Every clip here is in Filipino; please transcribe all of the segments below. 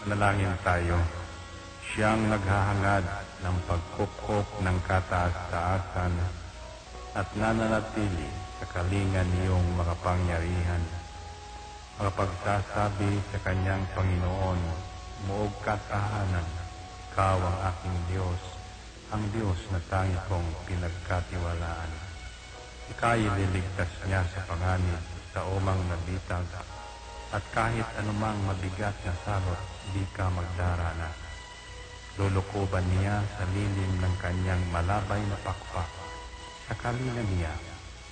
Manalangin tayo. Siyang naghahangad ng pagkupkop ng kataas-taasan at nananatili sa kalingan niyong makapangyarihan. Makapagsasabi sa kanyang Panginoon, muog katahanan, ikaw ang aking Diyos, ang Diyos na tangi kong pinagkatiwalaan. Ika'y liligtas niya sa panganib sa umang nabitag, at kahit anumang mabigat na salot, di ka magdarana. Lulukoban niya sa lilim ng kanyang malabay na pakpak. Sa kalingan niya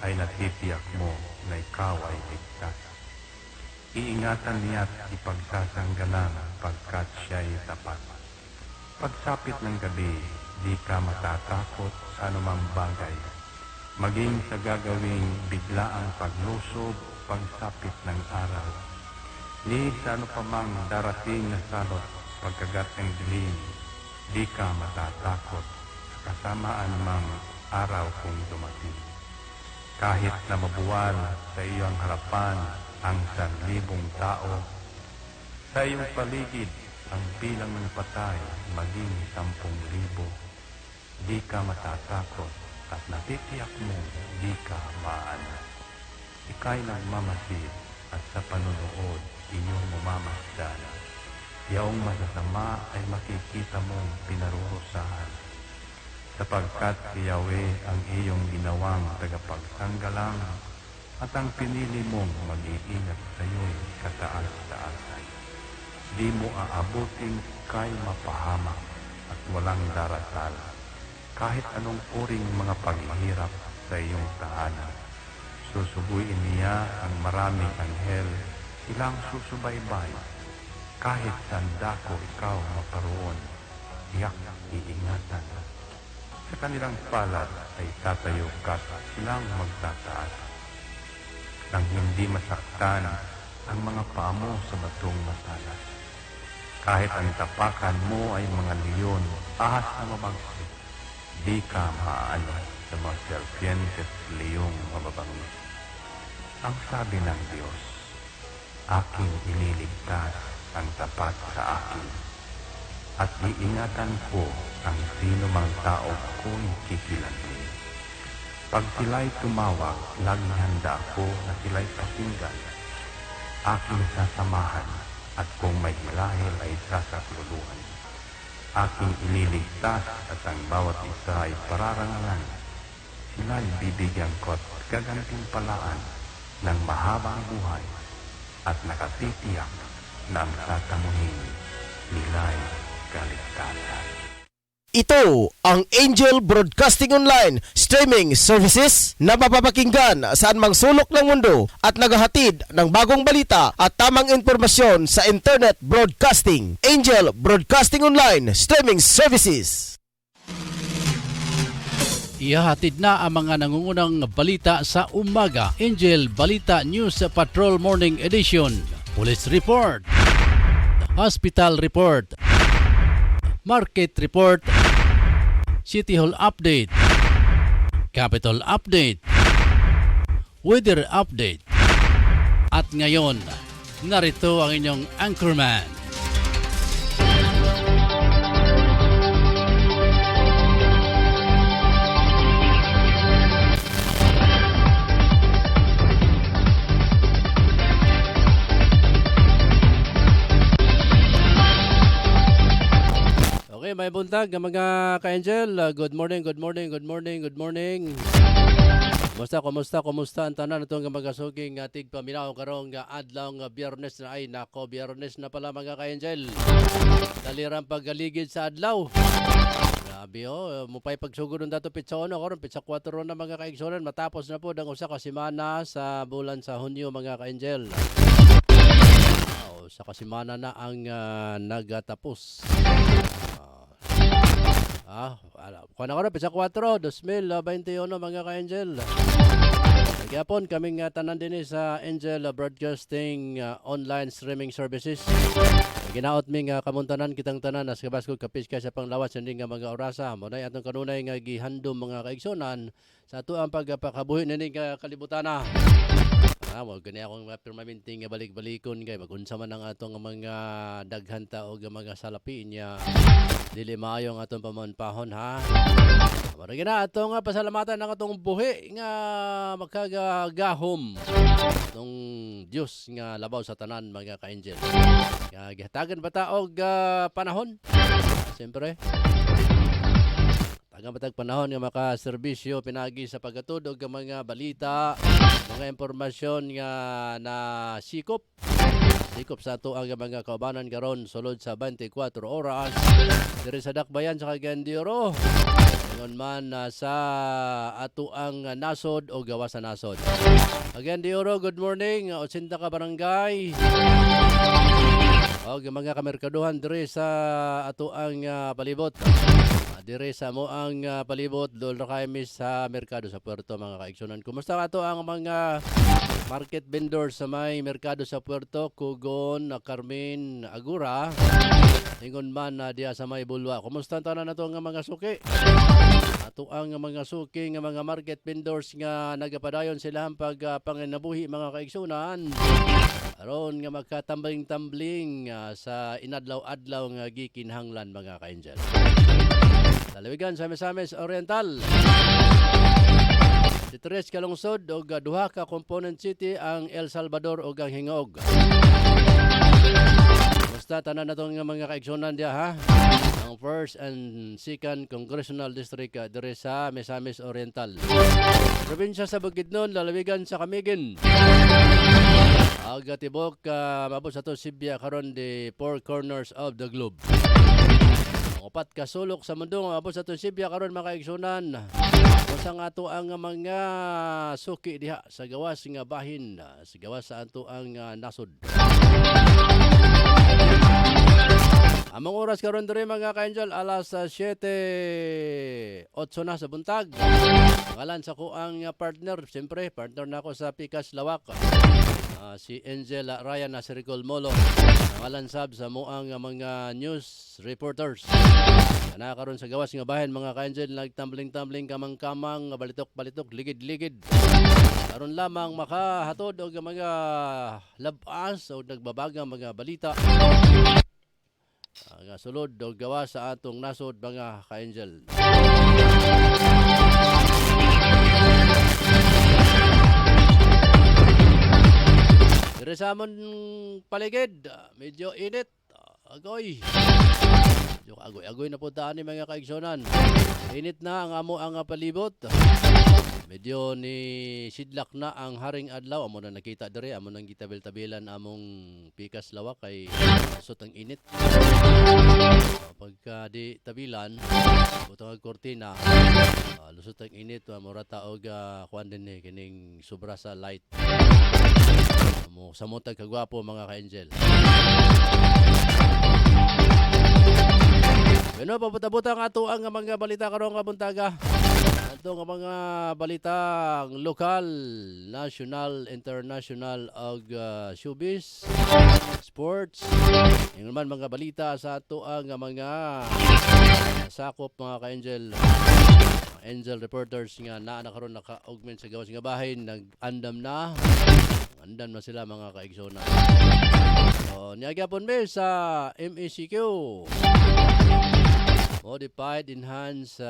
ay natitiyak mo na ikaw ay ligtas. Iingatan niya at ipagsasanggalang pagkat siya'y tapat. Pagsapit ng gabi, di ka matatakot sa anumang bagay. Maging sa gagawing biglaang paglusob, pagsapit ng araw. Ni sa ano pa mang darating na salot, pagkagat ng dilim, di ka matatakot sa kasamaan mang araw kung dumating. Kahit na mabuwal sa iyong harapan ang 1,000 tao, sa iyong paligid ang bilang ng patay maging 10,000, di ka matatakot at natitiyak mo di ka maano. Ika'y nagmamasid at sa panunood inyong mamamasdan. Yaong masasama ay makikita mong pinarurusahan, sapagkat si Yahweh ang iyong ginawang tagapagsanggalang at ang pinili mong mag-iingat sa iyo'y kataas-taasan. Di mo aabuting kay mapahamak at walang darasal, kahit anong uring mga paghihirap sa iyong tahanan. Susubuin niya ang maraming anghel, silang susubaybay. Kahit sandako ikaw maparoon, tiyak iingatan. Sa kanilang palad ay tatayo ka at silang magtataas, nang hindi masaktan ang mga paa mo sa batong matalas. Kahit ang tapakan mo ay mga leon, ahas na mabagsik, di ka maaano sa mga serpientes leong mababangis. Ang sabi ng Diyos, aking ililigtas ang tapat sa akin, at iingatan ko ang sino mang tao ko'y kikilantin. Pag sila'y tumawag, laging handa ako na sila'y pakinggan. Aking sasamahan, at kung may hilahil ay sasakluluhan. Aking ililigtas at ang bawat isa ay pararangalan. Sila'y bibigyan ko at gagantimpalaan ng mahabang buhay at nakatitiyak na ang tatamuhin nila'y kaligtasan. Ito ang Angel Broadcasting Online Streaming Services na mapapakinggan saan mang sulok ng mundo at naghahatid ng bagong balita at tamang impormasyon sa Internet Broadcasting. Angel Broadcasting Online Streaming Services. Ihahatid na ang mga nangungunang balita sa umaga. Angel Balita News Patrol Morning Edition. Police Report, Hospital Report, Market Report, City Hall Update, Capitol Update, Weather Update. At ngayon, narito ang inyong anchorman. Okay, may buntag mga ka-angel. Good morning, good morning, good morning, good morning. Kumusta ang tanan itong magasuging tig paminaw karong adlaw nga Biyernes na ay nako, Biyernes na pala mga ka-angel. Dalirang paggaligid sa adlaw. Grabe mupay pagsugod ng dato pitsa 1 karon pitsa 4 na mga ka-igsonan, matapos na po ang usa ka semana sa bulan sa Hunyo mga ka-angel. Sa kasimana na ang nagatapos. Kung ako na, pisa 4, 2021 mga ka-angel. Nagyapon kaming tanan din sa Angel Broadcasting Online Streaming Services. Ginaot ming kamuntanan kitang tanan as kabaskog kapis ka sa panglawas hindi nga mga orasa. Munay atong kanunay nga gihandom mga kaigsonan sa ato ang pagpakabuhi ni nga kalibutana. Mo gani akong permanente nga balik-balikon kay magunsa man ang atong mga daghanta o mga salapi niya dili maayo ang atong pamanpahon ha. Maragi na atong pasalamatan ang atong buhi nga makagagahom tong Dios nga labaw sa tanan mga ka-angel. Nga gihatagan ba ta og panahon? Siyempre. Tagang batag panahon nga makaserbisyo pinagi sa pagatunog ng mga balita, mga impormasyon nga na sikop sa ato ang mga kaubanan karon sulod sa 24 oras diri sa Dakbayan sa Cagayan de Oro. Ingon man sa ato ang nasod o gawas sa nasod. Cagayan de Oro, good morning. 80 ka barangay. O mga kamerkaduhan diri sa ato ang palibot. Dire sa mo ang palibot doon na kayo sa merkado sa Puerto mga kaigsunan. Kumusta ato ang mga market vendors sa may merkado sa Puerto, Kugon, Carmen, Agura, ingon man diya sa may Bulwa. Kumusta tanan nato nga mga suki? Ato ang mga suki nga mga market vendors nga nagapadayon sila ang pagpanginabuhi mga kaigsunan. Aron nga magkatambling-tambling sa inadlaw-adlaw nga gikinhanglan mga ka-angel. Lalawigan sa Misamis Oriental. Si Tres kalungsod o duha ka component city ang El Salvador o ang Hingog. Basta tanan na itong mga kaigsunan diya ha. Ang 1st and 2nd Congressional District dire sa Misamis Oriental. Probinsya sa Bukidnon, lalawigan sa Camiguin. Aga tibok mabot sa to Sibya karon the four corners of the globe. Upat ka sulok sa mundo mabot sa to Sibya karon mga kaigsunan. Usang ato ang mga suki diha sa gawas nga bahin, sa gawas sa ato ang nasod. Among oras karon diri mga ka-angel alas 7:08 na sa buntag. Ngalan sa ko ang partner, siyempre partner na ako sa Pikas Lawak. Si Angel Ryan Nasiricol Molo. Ngalan sab sa moang mga news reporters. Kana karon sa gawas nga bahin mga ka-angel nagtambling-tambling kamang-kamang, balitok-balitok, ligid-ligid. Karon lamang makahatod og mga labas o nagbabagang mga balita. Nga sulod o gawa sa atong nasod mga ka-angel. Dire sa amon paligid, medyo init. Agoy. Medyo agoy na po taan ni mga kaigsunan. Init na ang amo ang palibot. Medyo ni sidlak na ang haring adlaw. Amo na nakita dire, amo nang gitabil-tabilan among Pikas Lawak kay asot ang init. Pagka di tabilan, butang kortina, lusot ang init, mura taog kuan din kining sobra sa light. Sa mutag kagwapo mga ka-angel. Bueno, pabuta-buta ang ato ang mga balita karong kabuntaga. Ato ang mga balita lokal, national, international ug showbiz, sports. Yung naman mga balita sa ato ang mga sakop mga ka-angel. Angel reporters nga karon naka-augment sa gawas nga bahin, nag-andam na. Andam na sila mga kaigsonan. So, niyagapon mi sa MECQ. Modified Enhanced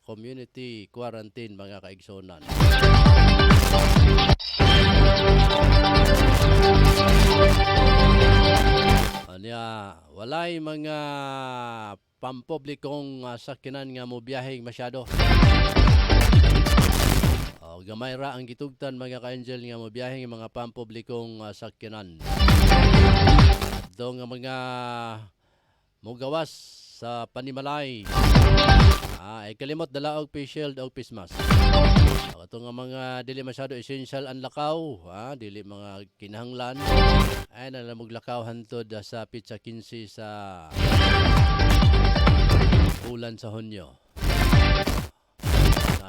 Community Quarantine mga kaigsonan. Anya, walay mga pampublikong sakinan nga mo biyaheng masyado. Gamay ra ang gitugtan mga ka-angel nga mo biyaheng mga pampublikong sakyanan. Ato nga mga mugawas sa panimalay. Ay kalimot dala og face shield og face mask. Ato nga mga dili masyado essential ang lakaw, dili mga kinahanglan. Ay nalamog lakaw hantod sa Pizza 15 sa bulan sa Hunyo.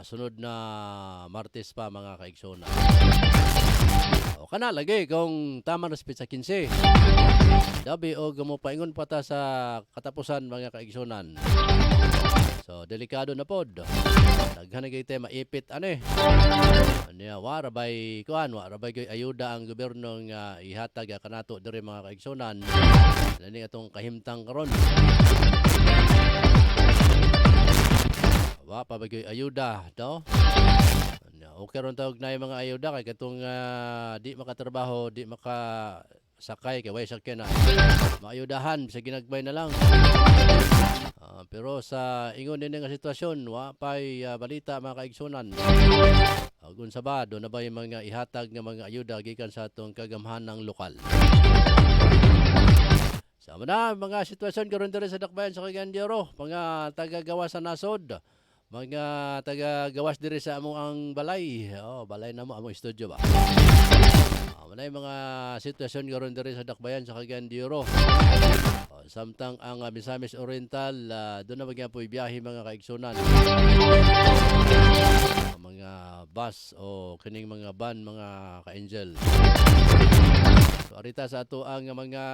Sunod na Martes pa mga kaigsona. O kana lagi kung tama na sa Pizza 15. Dabi o gamo paingon pa ta sa katapusan mga kaigsonan. So delikado na pod. Daghan na gyud tay maipit ani. Anya wa rabay gyud ayuda ang gobyerno nga ihatag kanato diri mga kaigsunan. Lani atong kahimtang karon. Wa pa bagay ayuda do. Okay ron tawag na yung mga ayuda kay katong di makatrabaho, di makasakay kay way sakyan na. Maayudahan sa ginagbay na lang. Pero sa ingon din nga sitwasyon, wa pay balita mga kaigsunan. Kung sabado na ba yung mga ihatag nga mga ayuda gikan sa atong kagamhanang lokal. Sama na mga sitwasyon karon diri sa dakbayan sa Cagayan de Oro, mga taga-gawas sa nasod, mga taga-gawas diri sa among ang balay. Balay na mo among studio ba. Manay mga sitwasyon karon diri sa dakbayan sa Cagayan de Oro. Samtang ang Misamis Oriental doon na magyapoy biyahe mga kaigsunan. Mga bus o kining mga van mga ka-angel. So arita sa ato ang mga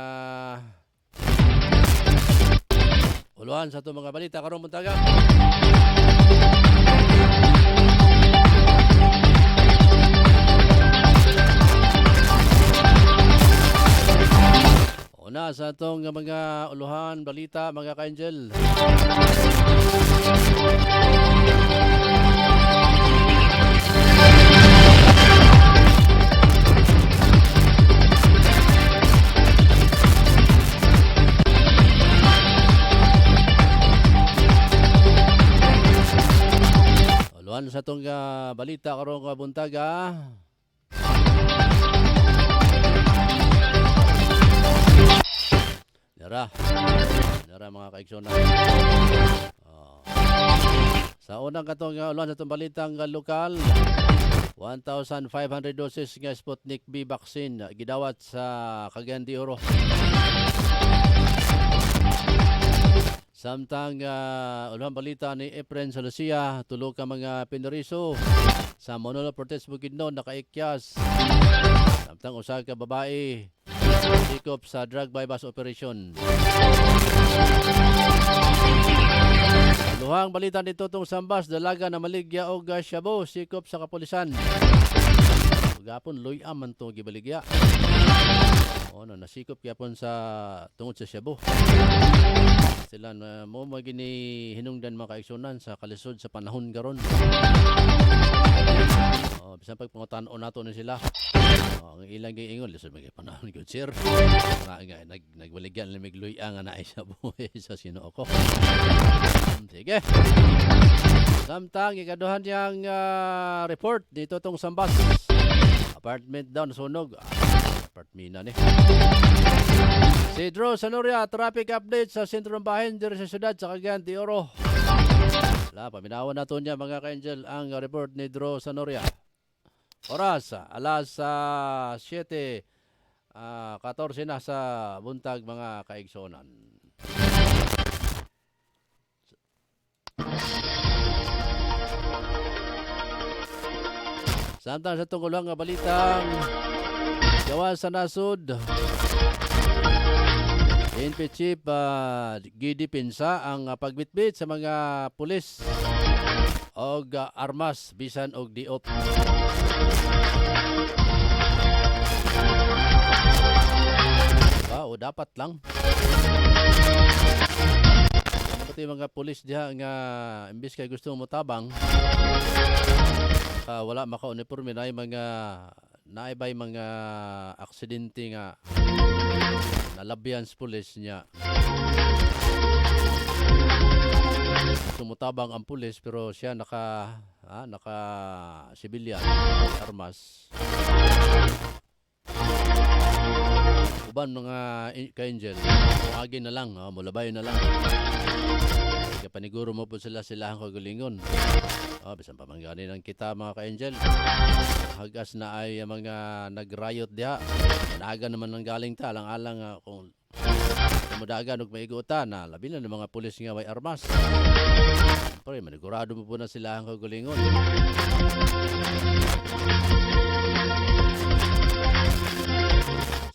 uluhan sa ato mga balita karong buntaga. Una sa atong mga uluhan balita mga ka-angel. Uluhan sa atong balita karong buntaga. Nara mga kaigsunan. Sa unang katong uluhan sa itong balitang lokal, 1,500 doses nga Sputnik B vaccine gidawat sa Cagayan de Oro. Samtang uluhan balita ni Efren sa Lucia, tulo ka mga pinoriso sa Manolo Protest Bukidnon nakaikyas. Samtang usa ka babae sikop sa drug bypass operation. Luhang balita dito tong Sambas, dalaga na maligya og Shabu sikop sa kapulisan. Gapon loy man to gibaligya. Nasikop gyapon sa tungod sa Shabu. Sila na mo magini hinungdan mga kaigsunan sa kalisod sa panahon karon. Bisan pag pangutan-on nato ni sila. Ang ilang giingon lisod magay panahon gyud sir. Nga nagbaligyan limig luya nga naay sa buhay sa Sinoo ko. Sige. Samtang ikaduhan yang report dito tong Sambas. Apartment daw nasunog. Apartmina ni. Si Drew Sanoria, traffic update sa sentro ng bahin dito sa syudad sa Cagayan de Oro. Paminawan nato niya mga ka-angel ang report ni Drew Sanoria. Oras, alas 7:14 na sa buntag mga kaigsonan. Samtang sa tungkulang nga balitang gawas sa nasod, PNP Chief Gidi Pinsa ang pagbitbit sa mga pulis og armas bisan og diop. O dapat lang. Pati mga pulis diha nga imbis kay gusto mo tabang, wala maka-uniforme na mga naibay mga aksidente nga nalabyan sa pulis niya. Sumutabang ang pulis pero siya naka civilian armas. Uban mga ka-angel, agi na lang, mulabay na lang. Kaya paniguro mo po sila ang kagalingon. Bisan pamanggani ng kita mga ka-angel. Hagas na ay mga nag-riot diha. Naga naman ng galing ta, alang-alang kung mudagan og maigutan na labi na ng mga pulis nga may armas. Pero manigurado mo po na sila ang kagalingon.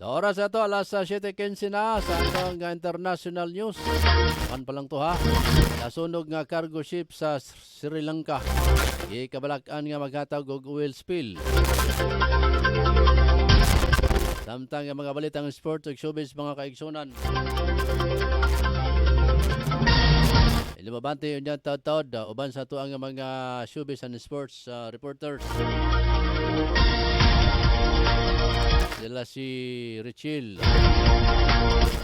Sa oras na to, alas 7:15 na sa atong international news. Kan pa lang to ha. Nasunog nga cargo ship sa Sri Lanka. Ikabalak-an nga maghatag og oil spill. Samtang nga mga balitang sports ug showbiz mga kaigsunan. Lumabante yun yan taod-taod uban sa tuang mga showbiz and sports reporters. Sila si Richil,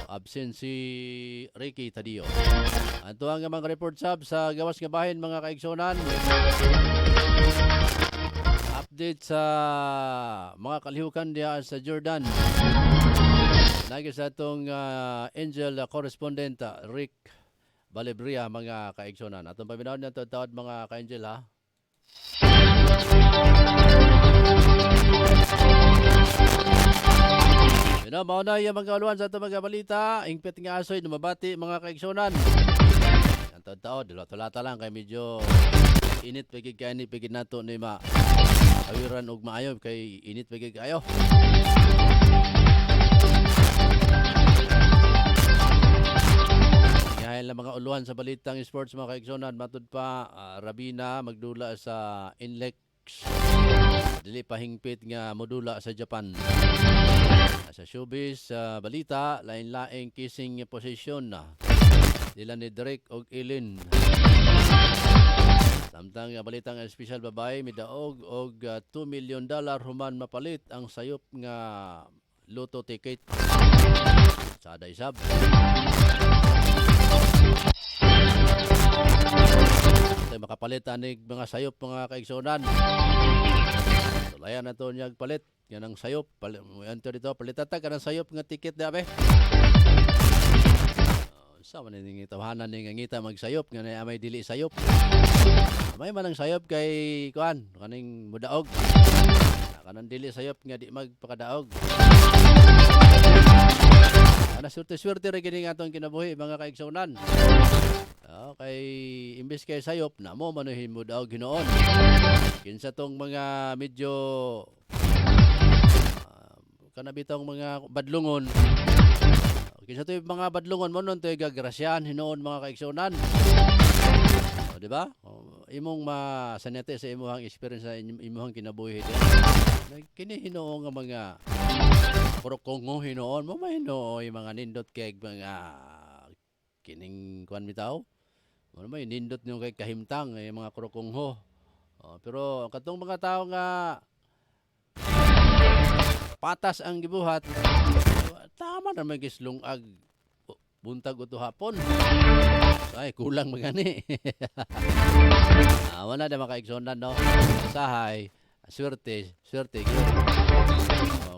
absent si Ricky Tadio. Ang tuang mga report sub sa gawas nga bahin mga kaigsunan. Update sa mga kalihukan diya sa Jordan. Lagi sa itong Angel correspondent Rick Balebria mga kaigsunan. Atong paminawon niya tawad mga ka-Angel ha. Mauna yung mga aluan sa itong mga balita. Ingpit nga asoy lumabati mga kaigsunan. Ang tawad-tawad, dilata-lata lang kay medyo init pagig kayo ni pagig nato ni awiran ug maayo kay init pagig kayo. Dahil lang mga uluan sa balitang sports mga kaigsunan, matud pa Rabina magdula sa Inlex. Dili pahingpit nga modula sa Japan. Sa showbiz balita, lain-laing kissing position na dila ni Drake og Ilin. Samtang balitang espesyal babae midaog og $2 million human mapalit ang sayop nga loto ticket sa Daisab. Tayo makapalit anig mga sayop mga kaigsunan. Tulayan na ito niyag palit. Yan ang sayop. Enter dito. Palitata ka ng sayop nga ticket na be. Sa man ning tawanan ning ngita magsayop nga na may dili sayop. May man ang sayop kay kuan kaning mudaog. Kanang dili sayop nga di magpakadaog. Ana swerte-swerte ra gini atong kinabuhi mga kaigsunan. Kay imbes kay sayop na mo manuhin mo daw Ginoon. Kinsa tong mga medyo kanabitang mga badlungon. Kinsa to mga badlungon mo nun to gagrasyan hinoon mga kaigsunan. Di ba? Imong masanete sa imuhang experience sa imuhang kinabuhi din. Kini hinoon nga mga kurokong hinoon mo mahinoy mga nindot kay mga kining kuan bitaw. Ano may nindot nyo kay kahimtang mga kurokongho. Pero katong mga tao nga patas ang gibuhat, tama na may gislungag buntag uto hapon. Ay kulang magani. Wala na makaigsunan no. Sahay, swerte.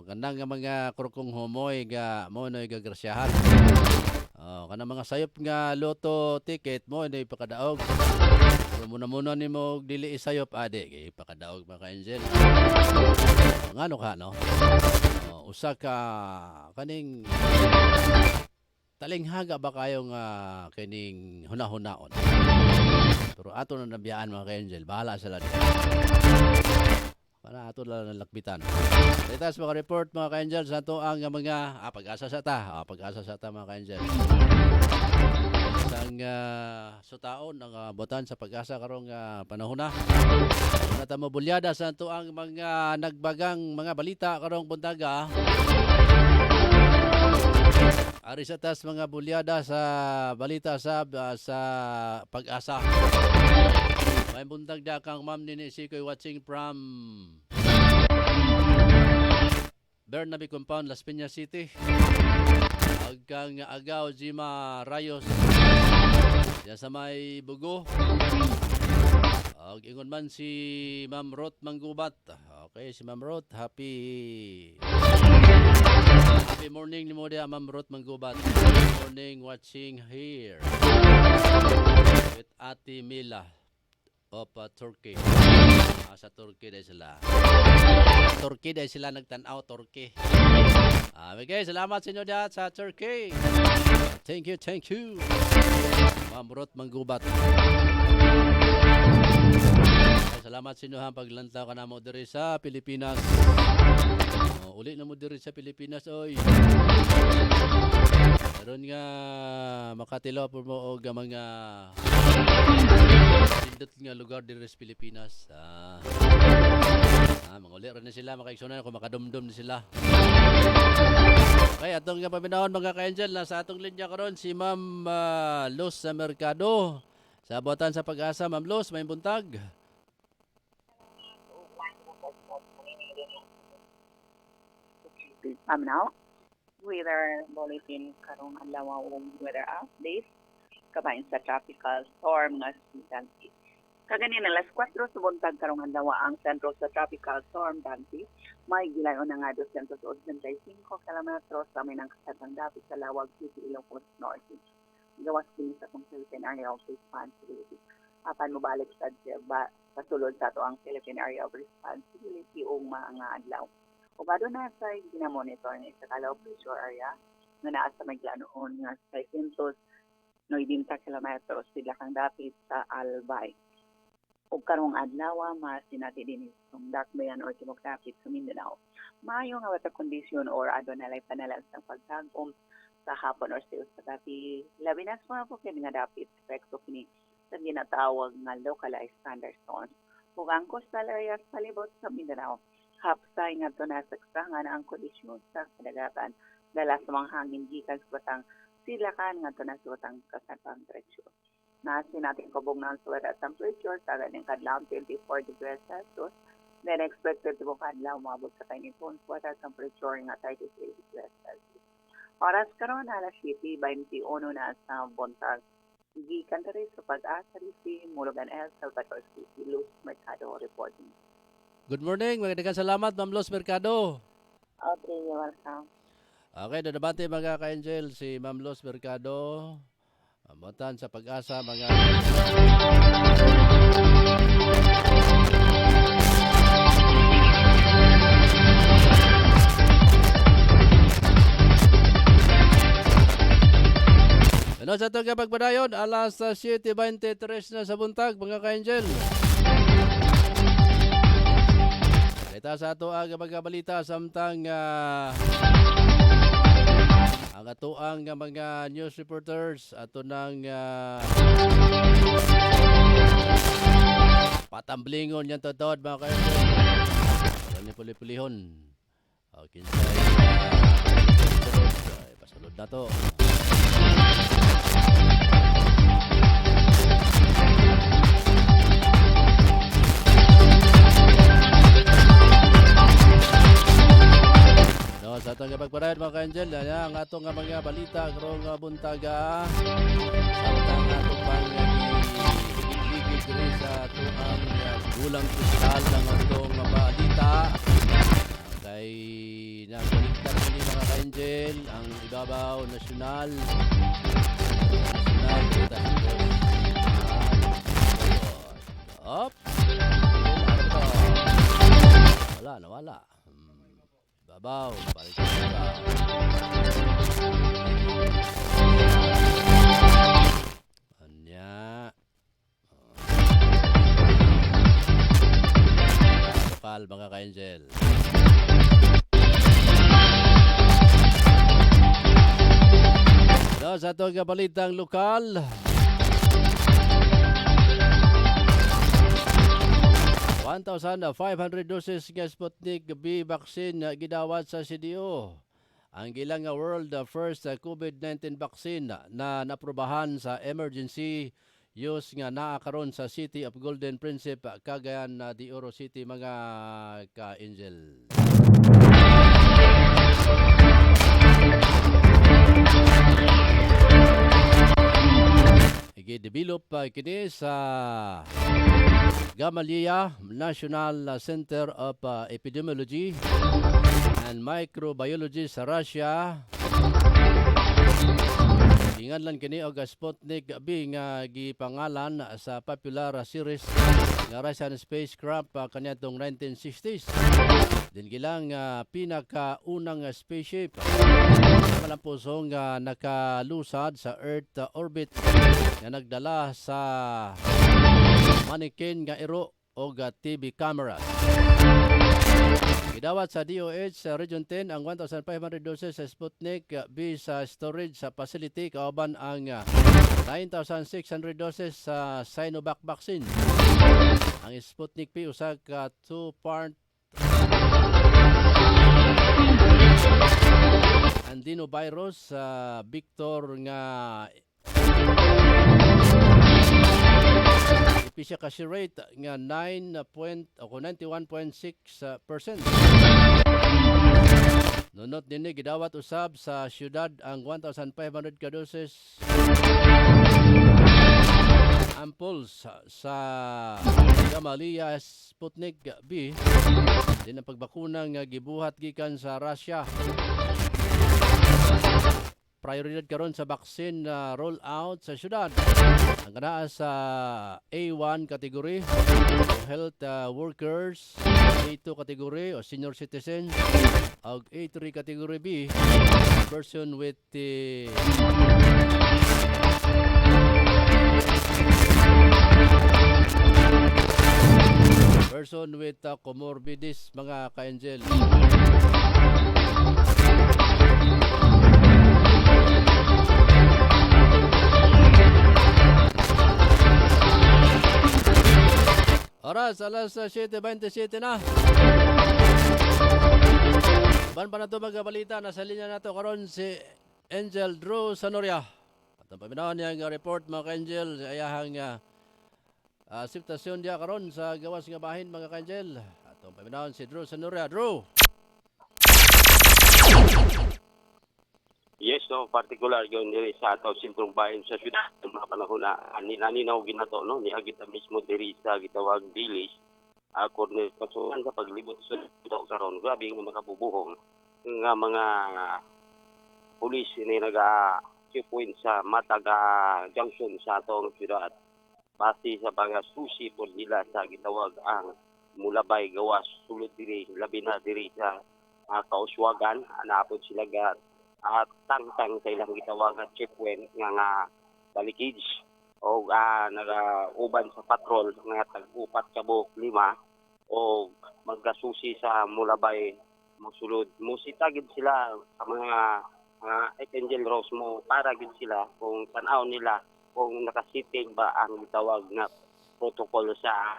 Kanang nga mga kurokongho mo'y mo'y gagrasyahan. Kana mga sayop nga loto ticket mo hindi pakadaog. Muna ni mo dili isayop ade kay pakadaog mga ka-Angel. Ngano ka no? Usa ka kaning talinghaga ba kayong kining hunahunaon. Pero ato na nabiyaan mga ka-Angel, bahala sila dito. Para ato lang nalakbitan. Dito sa mga report mga ka-Angel sa ato ang mga pag-asa sa ta. Pag-asa sa ta mga ka-Angel. Isang sutaon ang botan sa pag-asa karong panahon na. Natamo bulyada sa ato ang mga nagbagang mga balita karong buntaga. Ari sa tas mga bulyada sa balita sa pag-asa. May buntag da kang ma'am nini Sikoy watching from Bernabe Compound, Las Piñas City. Agkang agaw Jima Rayos. Diyan sa may Bugo. Ingon man si Ma'am Ruth Manggubat. Okay, si Ma'am Ruth, happy morning ni mo dia Ma'am Ruth Manggubat. Good morning watching here with Ate Mila of Turkey. Sa Turkey dahil sila. Turkey dahil sila nagtanaw Turkey. Okay, salamat sa inyo dyan sa Turkey. Thank you. Ma'am Ruth Manggubat. Salamat sa inyo ha paglantaw ka na mo diri sa Pilipinas. Uli na mo diri sa Pilipinas oy. Karon nga makatilaw po mo og mga pindot nga lugar diri sa Pilipinas. Manguli rin na sila, makaigsunan kung makadumdum na sila. Okay, atong nga paminahon mga ka-angel, nasa atong linya karon si Ma'am Luz sa Mercado. Sa abutan sa Pag-asa, Ma'am Luz, may buntag. Now, weather bulletin karong adlaw og weather update kabahin sa tropical storm nga si Dante. Kaganin alas 4 sa buntag karong adlaw ang sentro sa tropical storm Dante. May gilayon na nga 285 kilometros sa minang kasatang dapit sa Lawag City, Ilocos Norte. Gawas din sa Philippine Area of Responsibility. Apan mobalik sa pasulod sa to ang Philippine Area of Responsibility o mga adlaw. Ubado na sa ginamonitor ni sa Calao Pressure Area nga naa sa Maglanoon nga 690 kilometros sila kang dapit sa Albay. Ug karong adlaw masinati din itong dark bayan or timog dapit sa Mindanao. Maayo nga weather condition or adonalay panalag sa pagsagom sa hapon or sa gabi. Labi na sa mga po nga dapit epekto kini sa ginatawag nga localized thunderstorms. Ug ang coastal areas palibot sa Mindanao hapsay nga ito nasaksangan ang kondisyon sa kadagatan dala sa mga hangin gikan sa batang silakan nga ito nasutang kasatang diretsyo. Nasin natin kabog ng weather temperature sa ganing kadlaw 24 degrees Celsius. Then expected to go kadlaw maabot sa kainipon weather temperature nga 33 degrees Celsius. Oras karon alas 7:21 na sa buntag. Gikan diri sa Pag-asa si Mulugan El Salvador City, Luz Mercado reporting. Good morning, magandang salamat Ma'am Luz Mercado. Okay, you're welcome. Okay, dadabante mga ka-angel si Ma'am Luz Mercado. Abutan sa Pag-asa mga ano sa itong kapagpadayon, alas 7:23 na sa buntag mga ka-angel. Ita sa ato ang mga samtang ang atoang mga news reporters ato nang patamblingon yan totod mga kayo. Ano puli-pulihon. Okay, pasulod na to. Sa atong kapagpadayon mga ka-angel, ang atong mga balita karong buntaga samtang atong pang-igigig sa atong gulang kristal ng atong balita kay nagbaligtad ni mga ka-angel ang ibabaw nasyonal nawala babaw, balik ka na. Anya. Lokal mga ka-angel. So, sa itong balitang lokal, 1,500 doses ng Sputnik V vaccine gidawat sa CDO. Ang gilang nga world first COVID-19 vaccine na naprobahan sa emergency use nga naa karon sa City of Golden Principe, Cagayan de Oro City mga ka-angel. I-develop kini sa Gamaleya National Center of Epidemiology and Microbiology sa Russia. Inganlan kini og Sputnik V nga gipangalan sa popular series nga Russian spacecraft kaniadtong 1960s. Din gilang pinakaunang spaceship malampusong nakalusad sa Earth orbit nga nagdala sa mannequin nga iro o TV cameras. Idawat sa DOH sa Region 10 ang 1,500 doses sa Sputnik B sa storage sa facility kauban ang 9,600 doses sa Sinovac vaccine. Ang Sputnik P usa ka two-part adenovirus sa Victor nga efficacy rate nga 91.6%. Nunot dinhi gidawat usab sa syudad ang 1,500 ka doses ampoules sa Gamaleya Sputnik B din ang pagbakuna nga gibuhat gikan sa Russia. Prioridad karon sa vaccine na roll out sa syudad. Ang kanaa sa A1 category health workers, A2 category o senior citizens, ug A3 category B person with the comorbidities mga ka-angel. Oras, alas 7:27 na. Ban pa na ito magkabalita. Nasa linya na ito karon si Angel Drew Sanoria. At ang paminawan niyang report mga ka-Angel, ayahang siptasyon diya karon sa gawas nga bahin mga ka-Angel. At ang paminawan si Drew Sanoria. Drew! Yes, no, particular yun diri sa ato sentrong bayan sa syudad ng mga panahon na naninaw ginato no ni agita mismo diri sa gitawag Dilis corner pasukan sa paglibot sa dito karon grabe nga makabubuhong nga mga pulis ni naga checkpoint sa Mataga Junction sa atong syudad base sa pagasusi po nila sa gitawag ang Mulabay gawas sulod diri labi na diri sa Kauswagan anapod sila ga at tangtang sa ilang gitawag at checkpoint nga balikid o nagauban sa patrol nga tag-upat kabuk 5 o magkasusi sa Mulabay mosulod musitagid sila sa mga Angel Rose mo para gid sila kung tan-aw nila kung nakasiting ba ang gitawag nga protocol sa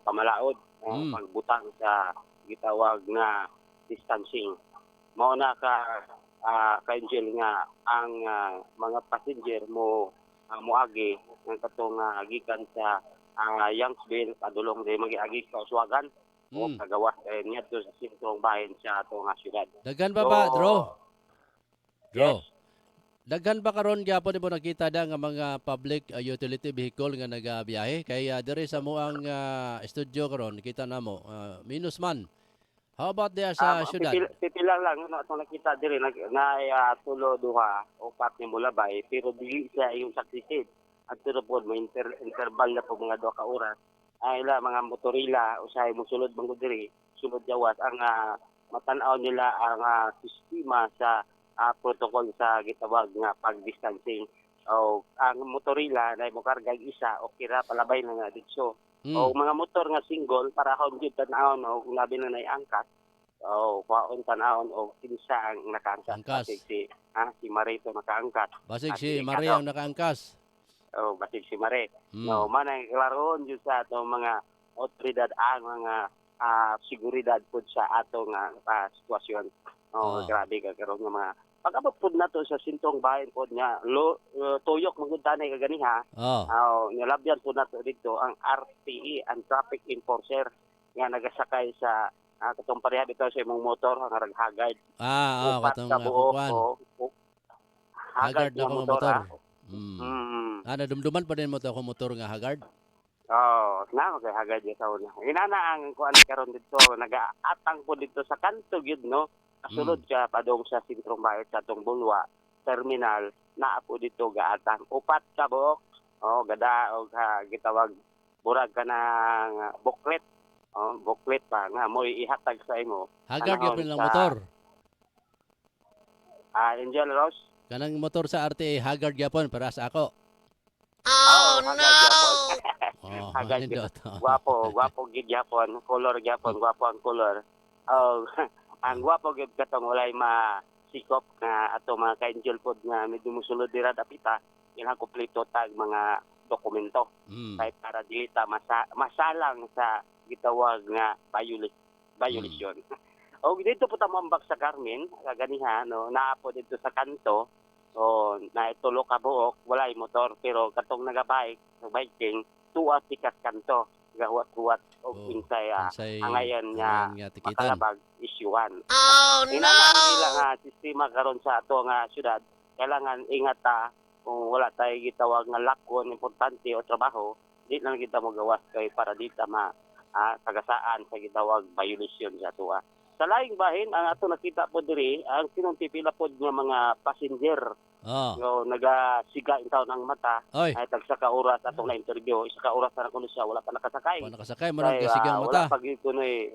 pamalaod pagbutang sa gitawag nga distancing. Mao na ka-Angel nga ang mga passenger mo moagi ng katong gikan sa Youngsville padulong di magiagi sa Uswagan o kagawas niya to sa sentrong bahin sa atong syudad. Daghan ba, Drew? Drew. Daghan ba karon gyapon mo nakita da nga mga public utility vehicle nga nagabiyahe kay diri sa moang studio karon kita namo minus man. How about there sa syudad? Pipila lang no atong nakita diri na tulo duha upat ni Mulabay pero dili siya yung succeed. At pero po may interval na po mga 2 ka oras. Ay mga motorila usahay mo sulod bangko diri sulod jawas ang matan-aw nila ang sistema sa protocol sa gitawag nga pag-distancing. O ang motorila na mo karga isa o kira palabay na nga ditso. O mga motor nga single para kung jud tan-awon o kung labi na naiangkat o kwaon tan-awon o kinsa ang nakaangkat. Basig si Marito nakaangkat. Basig si Marie ang nakaangkas. O basig si Mare. No, manay klaron jud sa ato mga otoridad ang mga seguridad pud sa ato nga sitwasyon. Grabe ka karon nga mga pag-abot po na to sa sintong bahin po niya, tuyok magpuntanay kaganiha, nilabyan po na to dito ang RTE, ang Traffic Enforcer, nga nagasakay sa katong pareha dito sa imong motor, ang raghagard. Katong kukuan. Haggard na akong motor. Nadumduman pa din mo to akong motor nga haggard? Kay haggard yung sa una. Inana ang kuan karon dito, nag-aatang po dito sa kanto gid no. Kasulod ka padong sa sentrong bayan sa atong Bulwa terminal naa po dito gaatang upat ka buok gada og gitawag burag ka ng booklet booklet pa nga mo ihatag sa imo haggard gyud lang motor Angel Rose kanang motor sa RTA haggard gyapon para sa ako no Oh, Agad nindot. gwapo gid gyapon, color gyapon, gwapo ang color. Oh, ang gwapo gid katong walay masikop nga ato mga ka-angel pod nga medyo musulod dira dapita, ilang kompleto tag mga dokumento. Mm. Kay para dili ta masalang sa gitawag nga violation. O dito po ta moambak sa Carmen, kaganiha no, naa po dito sa kanto. O na itulo ka buok, walay motor pero katong nagabike, biking, tuwa sikat kanto, gahuat-huat og Oh, kinsay kinsay angayan nga angayan nga tikitan. makalabag isyuan. Oh no. Inana nga sistema karon sa ato nga syudad, kailangan ingat ta kung wala tayo gitawag nga lakon importante o trabaho, di lang kita mo gawas kay para di ta kagasaan sa gitawag violation sa ato. Sa laing bahin, ang ato nakita po diri, ang sinuntipila po nga mga passenger. Oh. No, nagasiga in taon ang mata, Oy, ay tagsa ka oras atong na-interview, isa ka oras na kuno siya, wala pa nakasakay. pa nakasakay mo ng Kay, sigang wala mata. pag kunoy,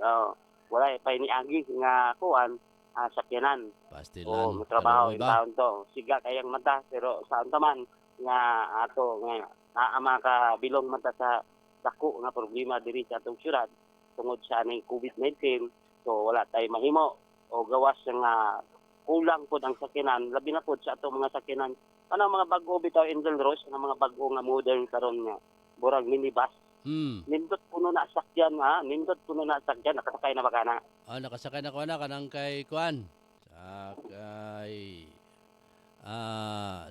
wala pa iniagi nga kuan, sakyanan. Pastilan. O trabaho Kaluoy in ba? taon to. Siga kayang mata, pero saan taman nga ato nga naama ka bilong mata sa dako nga problema diri sa atong syudad tungod sa aning COVID-19. So wala tay mahimo o gawas nga kulang pod ang sakyanan, labi na pod sa atong mga sakyanan. Ano mga bago bitaw Angel Rose, ano mga bago nga modern karon nga burag minibus. Hmm. Nindot puno na sakyan nindot puno na sakyan, nakasakay na ba kana? Ah, nakasakay na ko na kanang kay Kuan. Sakay.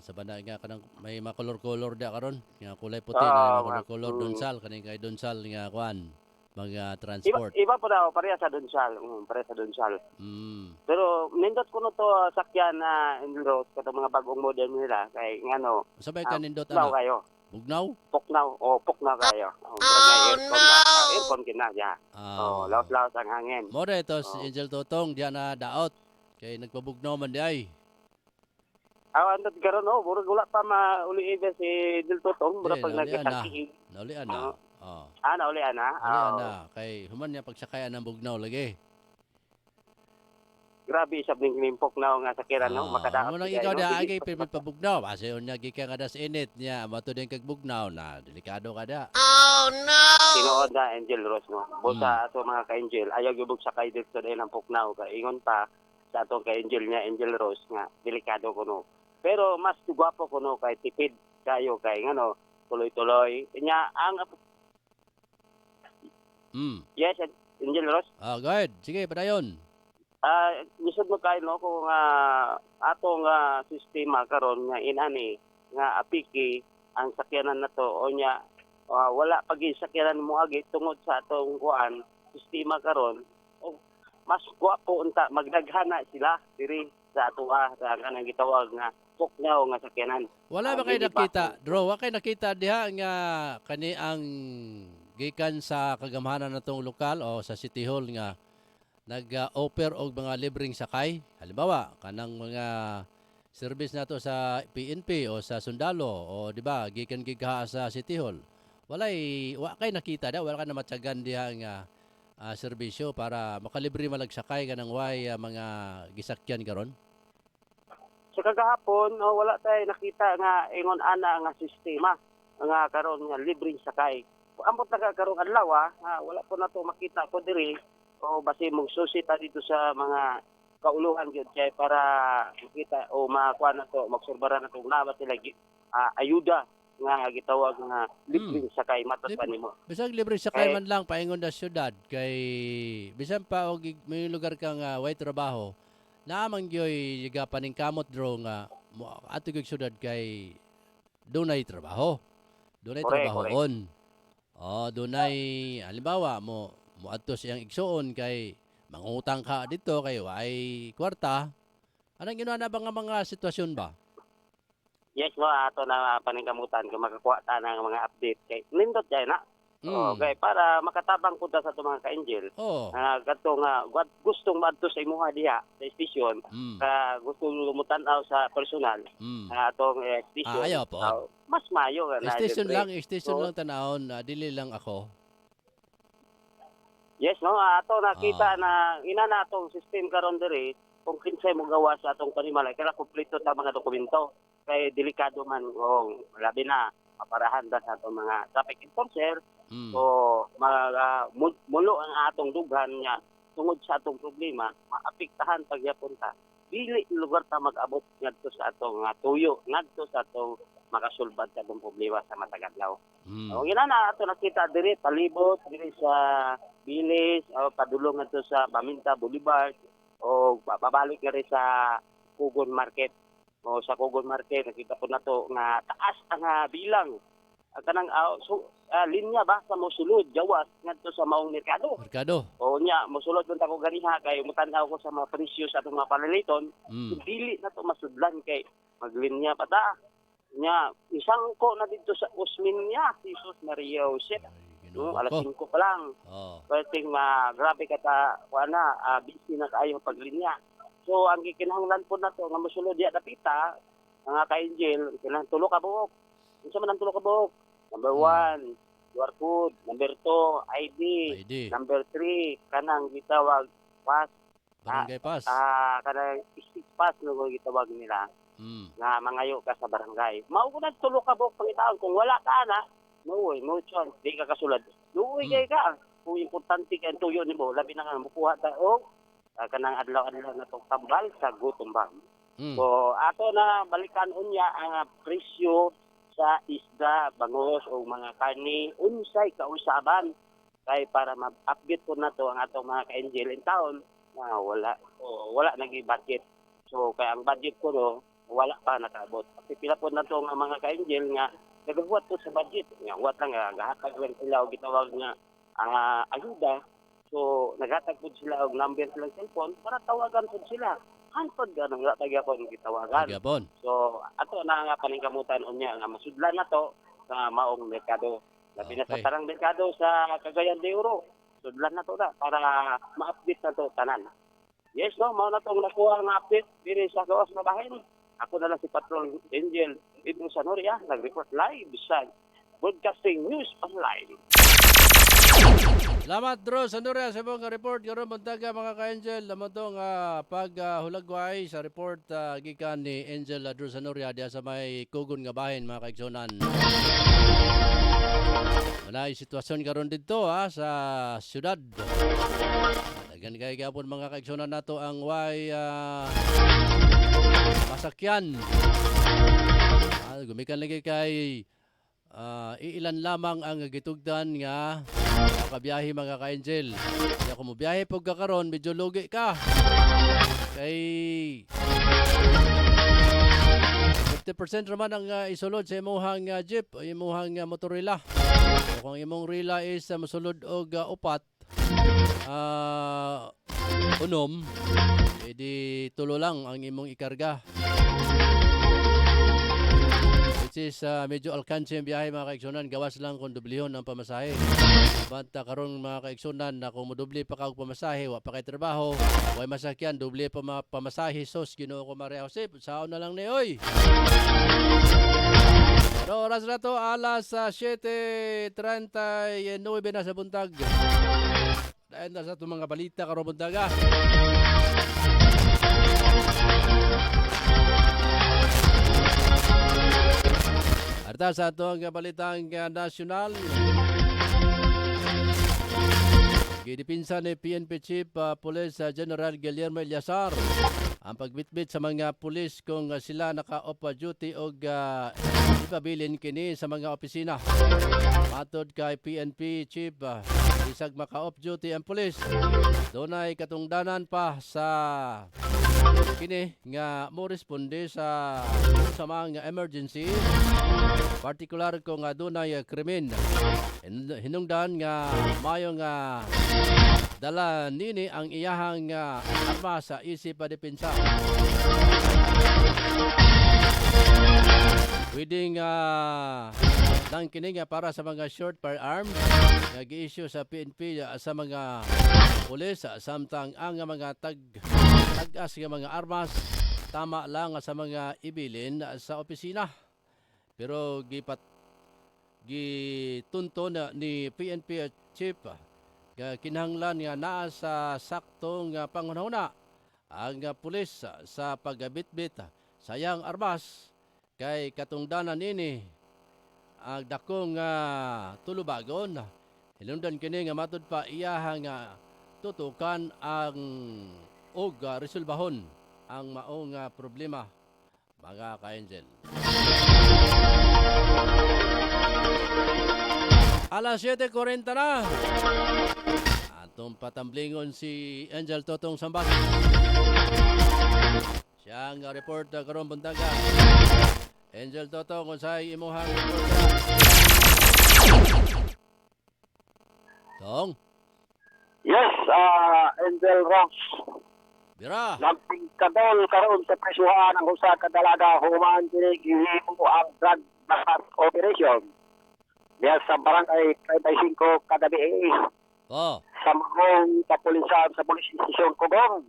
Sa banda nga kanang may makolor-kolor da karon. Nga kulay puti na makolor-kolor donsal kaning kay donsal nga Kuan. Mga transport. Iba po daw, pareha sa Donsal. Pareha sa Donsal. Mm. Pero nindot ko no to sakyan na Angel Rose, katong mga bagong model nila, kay ngano, Sabay ka nindot puknaw ana. kayo. Bugnaw? Puknaw kayo. Aircon kina, ya. Laos-laos ang hangin. Mo ito si Angel Totong diyan na daot. Kay nagpabugnaw man di ay. Andot karon burag wala pa mauli si Angel Totong, burag pag naulian na. nagkakiki. Naulian na. Naulian na. Naulian na. Kay human niya pagsakayan ng bugnaw lagi. Grabe isab ning kinimpok na nga sakyanan no, makadaot. Mo nang ikaw da agi pirmi pabugnaw. Kasi unya gikan kada sa init niya mato din kag bugnaw na delikado kada. Tinuod na Angel Rose no. Busa ato mga ka-Angel, ayaw gibog sakay dito dahil ang puknaw kay ingon pa sa atong ka-Angel niya Angel Rose nga delikado kuno. Pero mas gwapo kuno kay tipid kayo kay ngano tuloy-tuloy. Nya ang Yes, Angel Rose. Go ahead. Sige, padayon. Lisod mo kayo no kung atong sistema karon nga inani nga apiki ang sakyanan na to o nya wala pagi sakyanan mo agi tungod sa atong kuan sistema karon mas gwapo unta magdaghana sila diri sa ato kanang gitawag nga puknaw nga sakyanan. Wala ba kayo nakita, Dro? Wala kayo nakita diha nga kani ang gikan sa kagamhanan natong lokal o sa City Hall nga nag-offer og mga libreng sakay. Halimbawa, kanang mga service nato sa PNP o sa Sundalo o di ba gikan gigha sa City Hall. Wala kay nakita da, wala ka na matyagan diha nga serbisyo para makalibre malagsakay kanang way mga gisakyan karon. Sa kagahapon wala tay nakita nga ingon ana nga sistema nga karon nga libreng sakay. Ambot nagkaroon adlaw wala po na to makita ko diri o basi mong susita dito sa mga kauluhan gyud kay para makita o makuha na to magsurbara na to nabat sila ayuda nga gitawag nga libreng sakay matas pa nimo. Bisag libre sakay man lang paingon da syudad kay bisan pa og may lugar ka nga way trabaho naamang gyoy gapaning kamot Dro nga ato gyud syudad kay dunay trabaho. Dunay trabahoon. Dunay halimbawa mo adto siyang igsuon kay mangutang ka dito kay way kwarta. Anong ginawa na ba nga mga sitwasyon ba? Yes mo ato na paningkamutan kung makakuha ta ng mga update kay nindot jay na. Okay, para makatabang punta sa mga ka-Angel. Kadto nga gustong maadto sa imuha diha sa station, gusto lumutanaw sa personal. Atong station. Ayaw po. Mas mayo nga Station lang tanahon, dili lang ako. Yes, no, ato nakita na ina natong system karon diri kung kinsay mo gawa sa atong panimalay kaya kompleto ta mga dokumento kay delikado man labi na aparahan sa atong mga traffic enforcer. Mm. So mulo ang atong dughan nga tungod sa atong problema maapektahan pagyapon ta. Dili lugar ta mag-abot ngadto sa atong tuyo, ngadto sa atong makasulbad sa atong problema sa matag adlaw. Mm. O ginana ato nakita diri palibot diri sa Bilis o padulong ngadto sa Baminta Boulevard o babalik nga rin sa Kugon Market. O sa Kugon Market nakita po nato nga taas ang bilang kanang linya ba sa mosulod gawas ngadto sa maong merkado. Merkado. O nya mosulod man ta ko ganiha kay mutan-aw ko sa mga presyo sa atong mga panaliton. Mm. Dili na to masudlan kay maglinya pa ta. Nya isang ko na dito sa Usmin niya Jesus Maria Jose. Ay, Alas ginoo ko. 5 pa lang. Oh. Pwedeng grabe ka ta busy na kayo paglinya. So ang gikinahanglan po nato nga mosulod diya dapita nga ka-angel kinahanglan tulo ka buok. Unsa man ang tulo ka buok? Number 1, QR code. Number 2, ID. ID. Number 3, kanang gitawag pass. Barangay pass. Kanang street pass no gitawag nila Mm. nga mangayo ka sa barangay. Mao ko na tulo ka buok pangitaon kung wala ka na no chance di ka kasulad. Luoy kay ka. Kung importante kay ang tuyo nimo labi na nga mukuha ta og kanang adlaw-adlaw na tong tambal sa gutom ba. Mm. So ato na balikan unya ang presyo sa isda, bangos o mga karne unsay kausaban kay para ma-update po nato ang atong mga ka-angel in town na wala nagi-budget. So kay ang budget ko no wala pa nakaabot. Kasi pila po nato nga mga ka-angel nga nagabuhat po sa budget. Nga wat lang gahatag lang sila og gitawag nga ayuda. So naghatag po sila og number silang cellphone para tawagan po sila. Hanpod ka nang tagya ko ng gitawagan. Gabon. So, ato na nga paningkamutan unya nga masudlan na to sa maong merkado. Labi na sa Okay. tarang merkado sa Cagayan de Oro. Sudlan na to na para ma-update na to tanan. Yes, no, mao na tong nakuha nga update diri sa gawas na bahin. Ako na lang si Patrol Angel dito sa Noria, nag-report live sa Broadcasting News Online. Salamat Dro sa Noria sa mga report karon buntaga mga ka-angel lamang to nga paghulagway sa report gikan ni Angel Dro sa Noria diha sa may Kugon nga bahin mga kaigsunan. Wala sitwasyon karon dito sa syudad. Dagan kay gapon mga kaigsunan nato ang way masakyan. Gumikan lagi kay iilan lamang ang gitugdan nga kabiyahe mga ka-angel. Kaya kung mubiyahe pag kakaroon, medyo lugi ka. Kay 50% naman ang isulod sa imuhang jeep o imuhang motorila. So, kung imong rila is masulod og upat, unom, edi tulo lang ang imong ikarga. Which is medyo alkanse yung biyahe mga kaigsunan, gawas lang kung dublihon ang pamasahe. Banta karon mga kaigsunan na kung modubli pa kag pamasahe, wa pa kay trabaho, way masakyan, doble pa mga pamasahe, sos Ginoo ko Maria Jose, saon na lang ni oy. Pero oras na to, alas 7:39 na sa buntag. Dahil na sa itong mga balita karon buntaga. Arta sa itong balitang nasyonal. Gidipinsa ni PNP Chief Police General Guillermo Eliazar ang pagbitbit sa mga pulis kung sila naka-off duty o ipabilin kini sa mga opisina. Matod kay PNP Chief, isag maka-off duty ang pulis. Doon ay katungdanan pa sa kini nga mo responde sa mga emergency, partikular kung dunay krimen. Hinungdan nga mayo nga dala nini ang iyahang arma sa isip depensa. Pwedeng lang kini nga para sa mga short firearms nga gi-issue sa PNP sa mga pulis samtang ang mga tag-as nga mga armas tama lang sa mga ibilin sa opisina. Pero gitunto na ni PNP Chief kinahanglan nga naa sa saktong panghunahuna ang pulis sa pagbitbit sayang armas kay katungdanan nini dakong tulubagon. Hinungdan kini nga matud pa iyaha nga tutukan ang resolbahon ang maong problema, mga ka-Angel. Alas 7:40 na. Atong patamblingon si Angel Totong Sambas. Siya ang report karon buntaga. Angel Totong, unsay imuhang report? Tong, Yes, Angel Ross. bira. Lamping kadol karon sa presyuhan ang usa ka dalaga human kini gihimo ang drug bust operation. Diya sa barangay 35 kadabi Oh, sa maong kapulisan sa Police Station Cogong.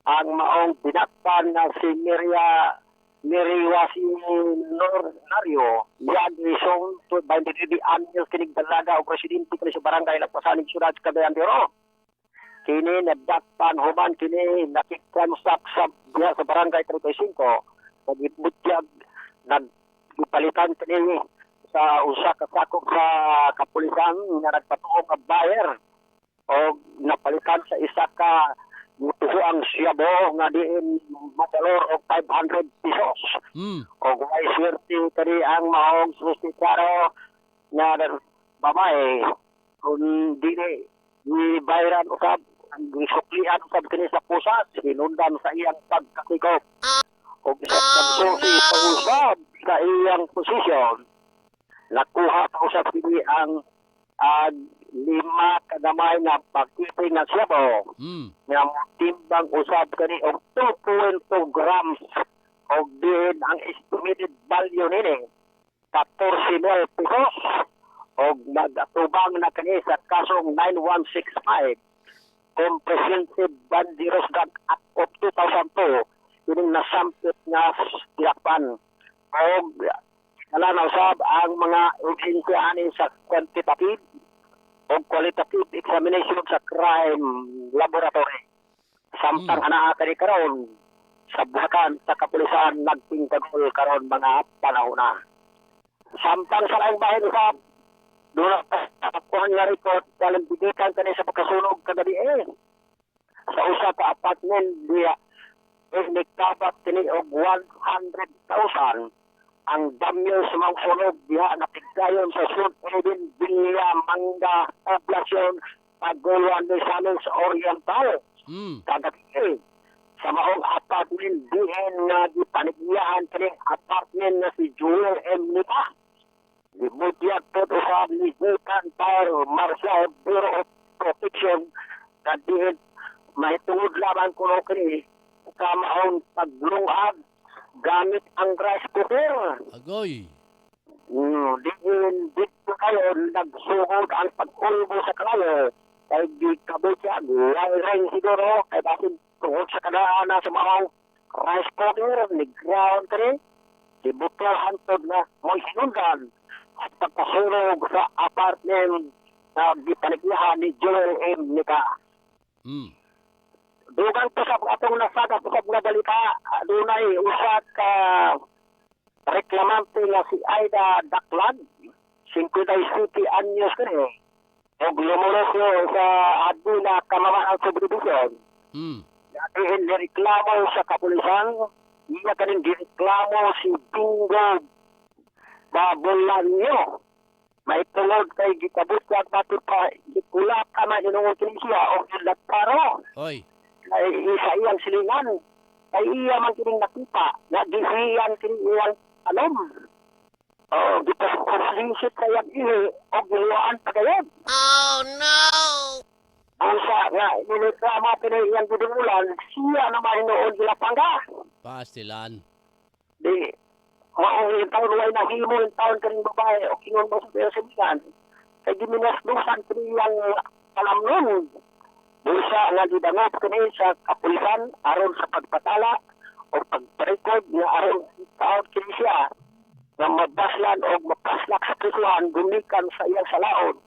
Ang maong binakpan na si Miriwasi Nario, yan isong 23 anyos kinig dalaga o presidente kini sa barangay Lagpasanig Syudad sa Cagayan de Oro. Kini nagdakpan human kini nakikwansak sa diya sa barangay 35. Nagibutiyag, nagipalitan kini sa usa ka sakop sa kapulisan nga nagpatuong nga buyer o napalitan sa isa ka mutuho ang siyabo nga diin matalor og 500 pesos. O may swerte kani ang maong sustisyaro nga babae kung dili ni bayran usab ang gisuklian usab kini sa pusat hinundan sa iyang pagkatikop o sa pagsusi pag-usab sa iyang posisyon. Nakuha pa usab kini ang 5 kadamay na pagkiping nga siyabo nga timbang usab kani og 2.2 grams og din ang estimated value nini 14,000 pesos og nagatubang na kani sa kasong 9165 Comprehensive Bandiros Act of 2002 kining nasampit nga dilakpan og kalana usab ang mga ehensya ani sa quantitative o qualitative examination sa crime laboratory. Samtang anaa kani karon sa buhatan sa kapulisan nagtingkagol karon mga panahon na. Samtang sa laing bahin usab doon nakuha nga report dalam bigikan kani sa pagkasunog kagabi sa usa ka apartment diya nagtapat kini og 100,000 ang damyo sa mga sunog diha napigdayon sa Sud Edin Villa Manga Poblacion Paguluan de Salos Oriental. Kagabi sa maong apartment dihen nga gipanigyahan kini apartment na si Joel M. Nika. Gibutiyag po sa Ligitan Power Marshal Bureau of Protection na dihen mahitungod lamang kuno kini sa maong paglungag gamit ang rice cooker. agoy. Diin dito kayo nagsugod ang pag-ulbo sa kalayo kay di kabutiyag ring siguro kay basin tungod sa kadaana sa maong rice cooker ni ground kani di butol hantod na mo hinundan at pagkasunog sa apartment na gipanigyahan ni Joel M. Nika. Dugang po sa atong nasada po sa mga balita, dunay usa ka reklamante nga si Aida Daklan, 57 anyos kani. Og lumulos sa aduna kamamaan subdivision. Diin nireklamo sa kapulisan, iya kaning gireklamo si Bingo Babulanyo. May tungod kay gikabutyag bato pa gikula ka man inungod kini siya og ilagparo. Oy. Ay isa iyang silingan. Kay iya man kining nakita, nagisiyan kini iyang alom. O gipaslisit sa iyang ihi og giluan pa kayo. Oh no! Ang sa nga, inireklamo kini iyang gudungulan, siya naman noon gilapangga. Pastilan. Di, maong yung taon way nahimo yung taon kaning babae o kingon mo sa pero silingan. Kay giminasdusan kini iyang alam nun. Busa nga gidangop kini sa kapulisan aron sa pagpatala o pagparecord nga aron taon kini siya nga mabaslan o mapaslak sa prisuhan gumikan sa iyang salaon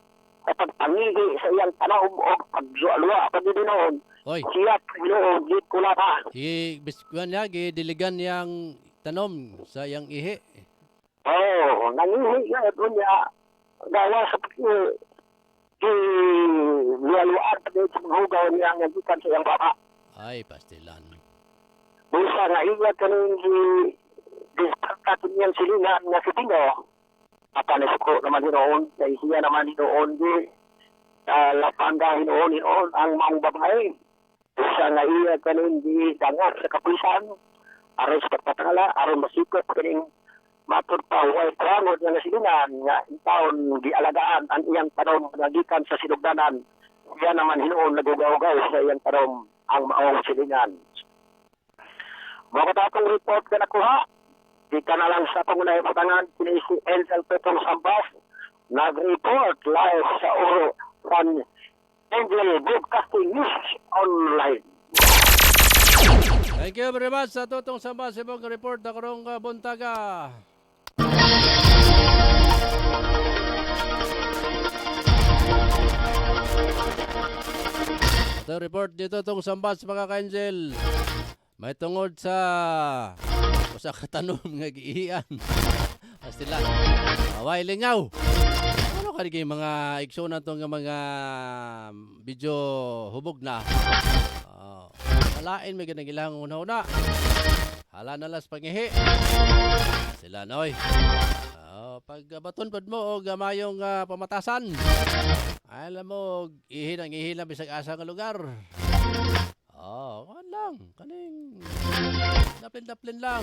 sa pagpangihi sa iyang panahon o pagluwa pagdinoon. Oy. Siya pinuod gid kulatan. Biskuan niya, gidiligan niyang tanom sa iyang ihi. Oo, nangihi nga ito niya gawa sa luwa-luwaan pa din sa mga hugaw niya ang nagikan sa iyang baba. Ay, pastilan. Busa nga iya kaning diskartatin niyang silingan nga si Tino. Apanesko naman hinoon, kay siya naman hinoon di lapanga hinoon ang mga babae. Busa nga iya kaning di dangar sa kapulisan. Aron sa pagpatangala, aron masikot kaning matod pa huwag trangod nga silingan nga taon gialagaan ang iyang tanong nagikan sa sinugdanan. Siya naman hinoon nagugaw-gaw sa iyang tanong ang maong silingan. Mga tatong report ka nakuha, di ka na lang sa pangunay patangan, kini si Angel Petong Sambas, nag-report live sa Oro from Angel Broadcasting News Online. Thank you very much sa Tutong Sambas sa mong report na karong buntaga. Ito report dito Tutong Sambas mga ka-Angel. May tungod sa usa ka tanom nga giiyan. Pastila. Away lingaw. Ano ka di mga iksona to nga mga video hubog na. Malain may ginagilang una-una. Hala na las pangihi. Sila noy. Pag baton pad mo o gamayong pamatasan. Alam mo, ihin ang ihin na bisag asa nga lugar. Kuhan lang. Kaning daplin-daplin lang.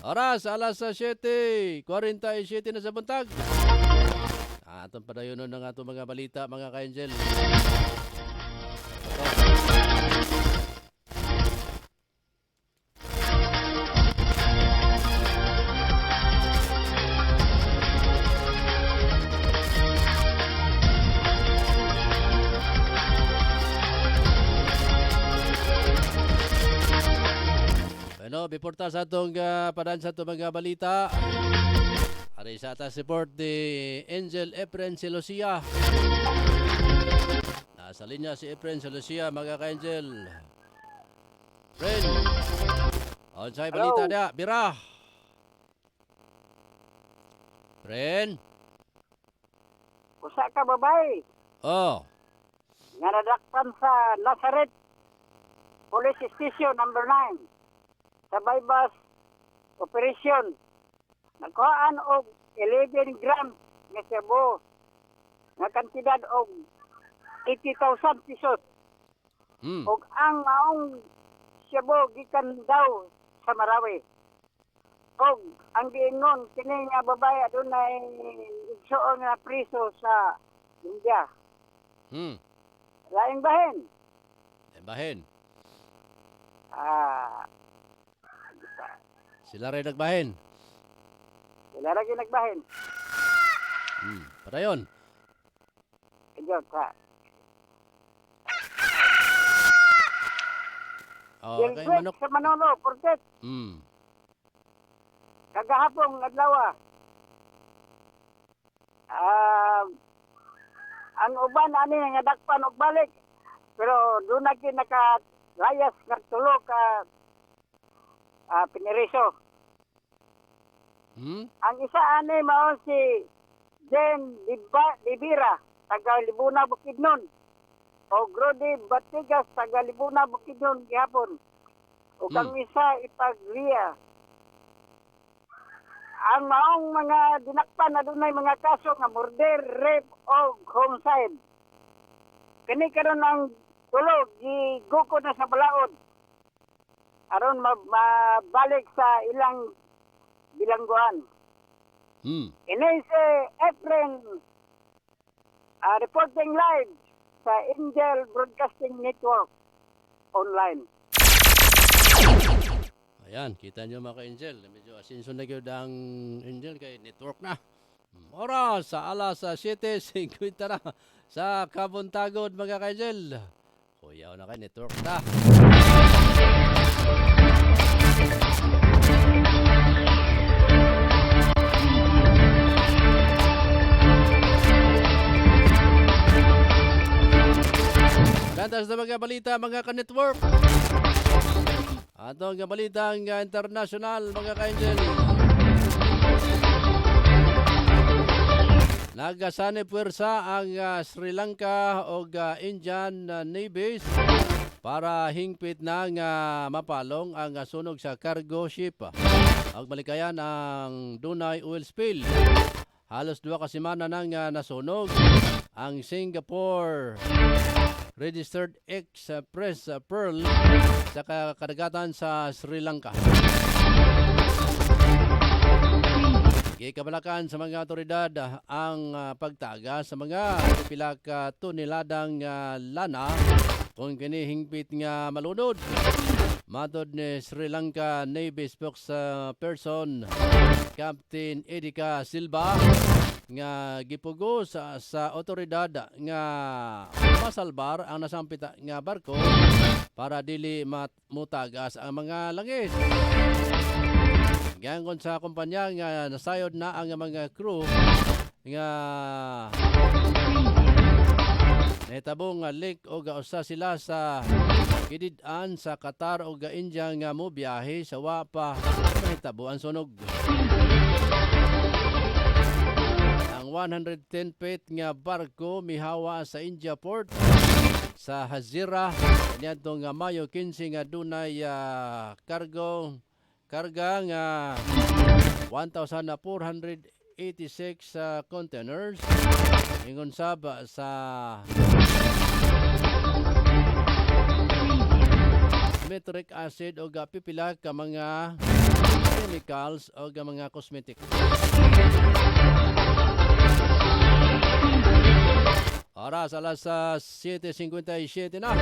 Oras, alas 7:47 na sa buntag. Atong padayonon ng atong mga balita, mga ka-Angel. Bueno, biporta sa atong padan sa atong mga balita. Ari sa atas report ni Angel Efren Celosia. Nasa linya si Efren Celosia, mga ka-Angel. Friend, onsay balita niya, Bira. Friend. Usa ka babae nga nadakpan sa Nazareth Police Station number 9 sa bypass operation. Nagkuhaan og 11 grams nga sebo nga kantidad og 80,000 pesos. Og ang maong sebo gikan daw sa Marawi. Og ang giingon kini nga babae adunay igsuon nga priso sa India. Laing bahin. Bahin. Sila rin nagbahin. Sila rin nagbahin. Padayon. Iyon ka. Kay manok. Sa Manolo, porket. Kagahapong adlaw. Ang uban ani nga dakpan og balik. Pero doon na nakalayas nga tulo ka piniriso. Ang isa ani mao si Jen Libira, taga Libuna Bukidnon. O Grody Batigas, taga Libuna Bukidnon gihapon. O kang isa ipagriya. Ang maong mga dinakpan na dunay mga kaso nga murder, rape o homicide. Kani karon ang tulog giguko na sa balaod. Aron mabalik sa ilang bilangguan. Ini si Efren reporting live sa Angel Broadcasting Network online. Ayan, kita nyo mga ka-Angel. Medyo asinso na yun ang Angel kay network na. Oras sa alas 7:50 na sa Kabuntagod mga ka-Angel. Kuyaw na kay network na. Lantas na mga balita mga ka-network. Atong balitang international mga ka-angel. Nagasani puwersa ang Sri Lanka o Indian Navy para hingpit na nga mapalong ang sunog sa cargo ship. Ang balikayan ang Dunay oil spill. Halos 2 ka semana nang nasunog ang Singapore Registered Express Pearl sa kadagatan sa Sri Lanka. Gikabalakan sa mga otoridad ang pagtaga sa mga pila ka toneladang lana kung kinihingpit nga malunod. Matod ni Sri Lanka Navy spokesperson Captain Edika Silva nga gipugo sa otoridad nga masalbar ang nasampita nga barko para dili mutagas ang mga langis. Gangon sa kumpanya nga nasayod na ang mga crew nga nahitabong leak o gausa sila sa kidid-an sa Qatar o India nga mo biyahe sa wapa nahitabo ang sunog. Ang 110 feet nga barko mihawa sa India port sa Hazira niadto nga Mayo 15 nga dunay karga nga 1,486 containers ingon sab sa metric acid o pipila ka mga chemicals o mga cosmetic. Oras alas 7:57 na.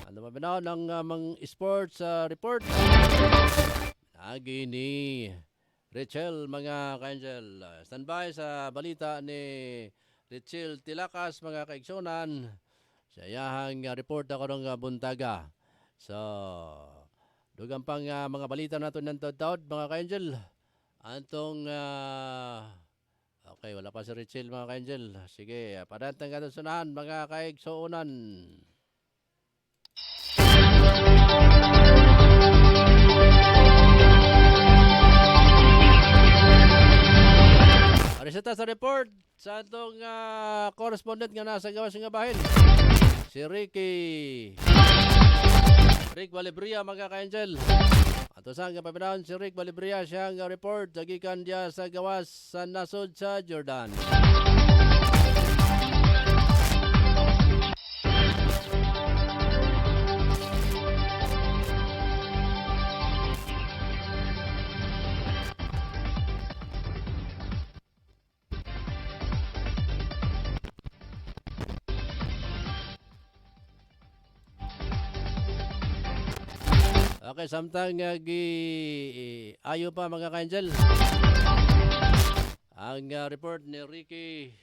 Ano ba binaw ng mga sports report? Lagi ni Rachel mga ka-angel. Standby sa balita ni Rachel Tilakas mga kaigsonan. Sa iyahang report ako ng buntaga. So, dugang pang mga balita nato ng taod mga ka-angel. Antong okay, wala pa si Rachel mga ka-angel. Sige, padantang katusunahan mga kaigsonan. Reseta sa report sa atong correspondent nga nasa gawas nga bahin. Si Rick Balibria mga ka-angel. Ato sa nga papinahon si Rick Balibria siya nga report gikan dia sa gawas sa nasod sa Jordan. Okay, samtang ayo pa mga ka-angel. Ang report ni Ricky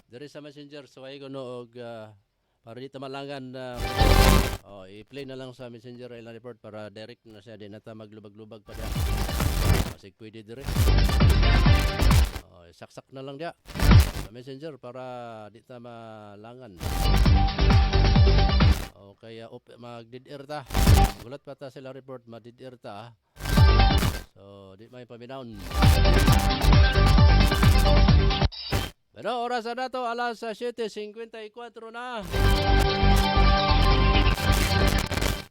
diri sa Messenger so ay kuno og para dito malangan i-play na lang sa Messenger ilang report para direct na siya din nata maglubag-lubag pa diya. Kasi pwede dire. Saksak na lang dia sa Messenger para di ta malangan. Kaya mag-dead-air ta. Gulat pa ta sila report, mag-dead-air ta. So, di may paminahon. Pero oras na to, alas 7:54 na.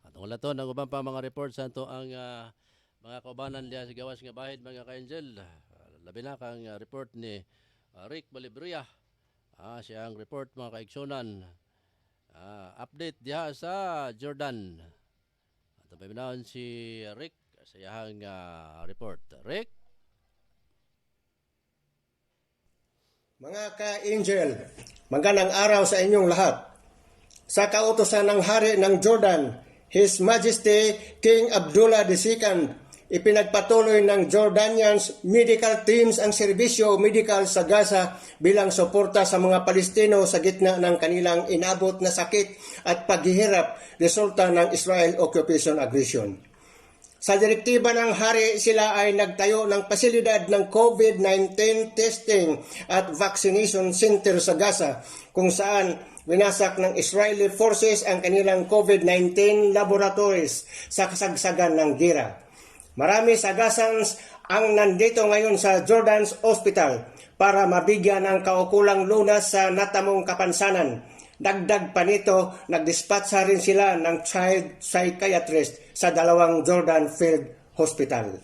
At wala to, nagubang pa mga reports sa to ang mga kaubanan liya sa gawas nga bahid, mga ka-angel. Labi na kang report ni Rick Balibria. Siya ang report mga kaigsonan. Update diha sa Jordan. At paminahon si Rick sa iyang report. Rick? Mga ka-angel, magandang araw sa inyong lahat. Sa kautusan ng hari ng Jordan, His Majesty King Abdullah II, ipinagpatuloy ng Jordanians medical teams ang serbisyo medical sa Gaza bilang suporta sa mga Palestino sa gitna ng kanilang inabot na sakit at paghihirap resulta ng Israel occupation aggression. Sa direktiba ng hari, sila ay nagtayo ng pasilidad ng COVID-19 testing at vaccination center sa Gaza kung saan winasak ng Israeli forces ang kanilang COVID-19 laboratories sa kasagsagan ng gira. Marami sagasan ang nandito ngayon sa Jordan's Hospital para mabigyan ng kaukulang lunas sa natamong kapansanan. Dagdag pa nito, nagdispatcha rin sila ng child psychiatrist sa dalawang Jordan Field Hospital.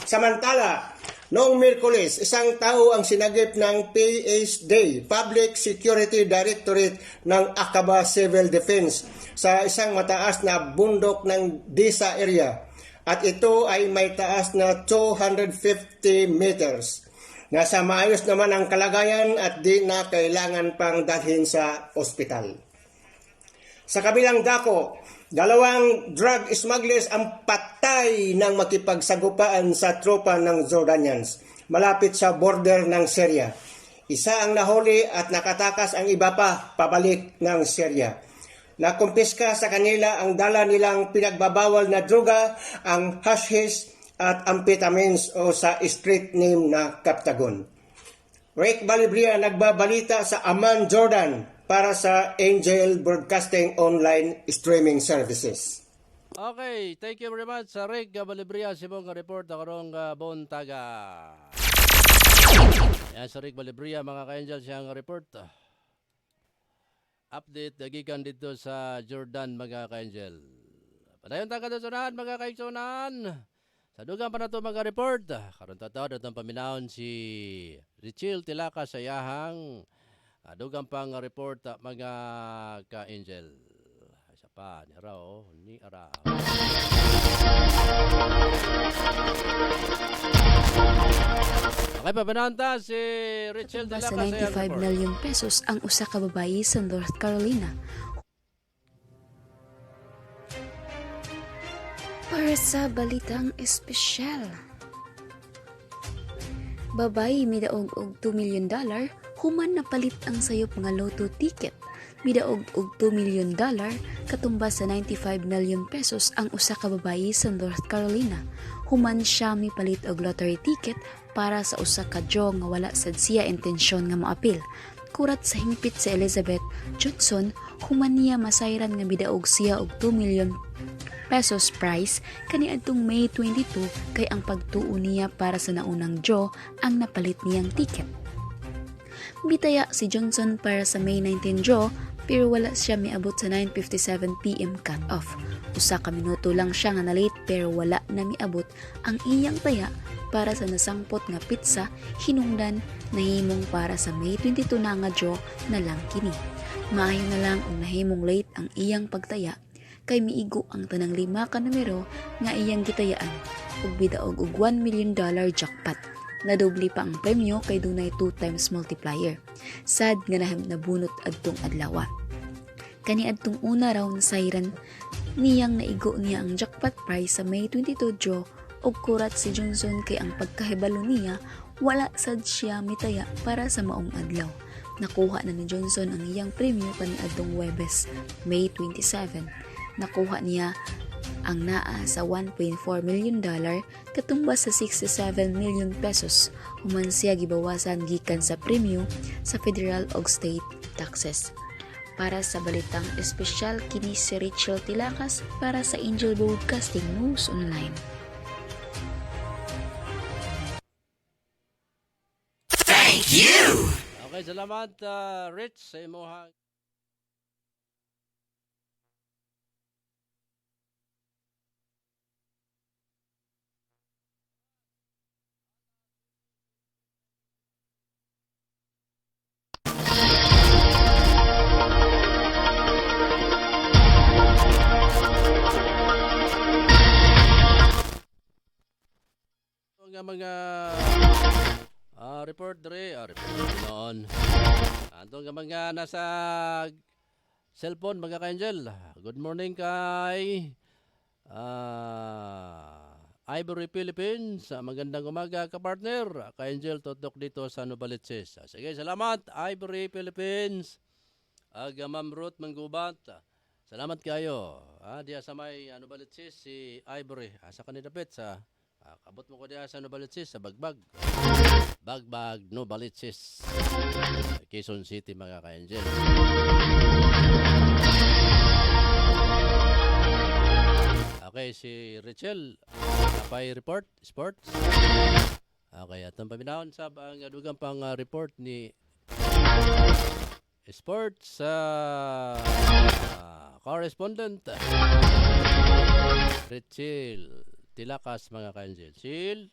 Samantala, noong Miyerkules, isang tao ang sinagip ng PSD, Public Security Directorate ng Aqaba Civil Defense sa isang mataas na bundok ng Disa area. At ito ay may taas na 250 meters. Nasa maayos naman ang kalagayan at di na kailangan pang dalhin sa ospital. Sa kabilang dako, dalawang drug smugglers ang patay ng makipagsagupaan sa tropa ng Jordanians malapit sa border ng Syria. Isa ang nahuli at nakatakas ang iba pa pabalik ng Syria. Nakumpiska sa kanila ang dala nilang pinagbabawal na droga, ang hashish at amphetamines o sa street name na Captagon. Rick Balibria nagbabalita sa Amman, Jordan para sa Angel Broadcasting Online Streaming Services. Okay, thank you very much sa Rick Balibria si mong report karong buntaga. Yan sa Rick Balibria mga ka-angel siyang report. Update dagikan dito sa Jordan mga ka-angel. Padayon ta kadasunan mga ka-ingsonan. Sa dugang pa na ito mag-report, karon tataw datang paminahon si Richil Tilaka sa yahang dugang pang report mga ka-angel. Isa pa, ni Rao, ni Ara. Okay, paminahon ta si Richil Tilaka Sa sa yahang 95 report. million pesos ang usa ka babayi sa North Carolina. Para sa balitang espesyal, babayi midaog og $2 million, human napalit ang sayop nga lotto ticket. Midaog og $2 million, katumbas sa 95 million pesos ang usa ka babayi sa North Carolina. Human siya mipalit og lottery ticket para sa usa ka draw nga wala sad siya intensyon nga moapil. Kurat sa hingpit sa Elizabeth Johnson, human niya masayran nga midaog siya og 2 million pesos prize kaniadtong May 22 kay ang pagtuo niya para sa naunang draw ang napalit niyang ticket. Bitaya si Johnson para sa May 19 draw pero wala siya miabot sa 9:57 PM cut-off. Usa ka minuto lang siya nga na late pero wala na miabot ang iyang taya para sa nasangpot nga pizza hinungdan nahimong para sa May 22 na nga draw na lang kini. Maayo na lang ang nahimong late ang iyang pagtaya kay miigo ang tanang 5 ka numero nga iyang gitayaan ug bidaog og $1 million jackpot. Nadobli pa ang premyo kay dunay 2 times multiplier. Sad nga nabunot adtong adlaw. Kani adtong una raw na sayran niyang naigo niya ang jackpot prize sa May 22 draw ug kurat si Johnson kay ang pagkahibalo niya wala sad siya mitaya para sa maong adlaw. Nakuha na ni Johnson ang iyang premyo kaniadtong Huwebes, May 27. Nakuha niya ang naa sa $1.4 million katumbas sa 67 million pesos. Human siya gibawasan gikan sa premyo sa federal ug state taxes. Para sa balitang espesyal kini si Rachel Tilakas para sa Angel Broadcasting News Online. Okay, salamat Rich sa imuhang mga report report noon. Antong mga nasa cellphone mga ka-angel. Good morning kay Ivory Philippines. Magandang umaga ka-partner. Ka-angel tutok dito sa Novaliches. Sige, salamat Ivory Philippines. Ma'am Ruth Manggubat. Salamat kayo. Diya sa may Novaliches si Ivory. Sa kanidapit sa Kabot mo ko diya sa Novaliches, sa Bagbag. Bagbag, Novaliches. Quezon City, mga ka-angel. Okay, si Rachel. Napay report, sports. Okay, atong paminahon sa ang dugang pang report ni sports correspondent Rachel Tilakas, mga ka-angel. Chill.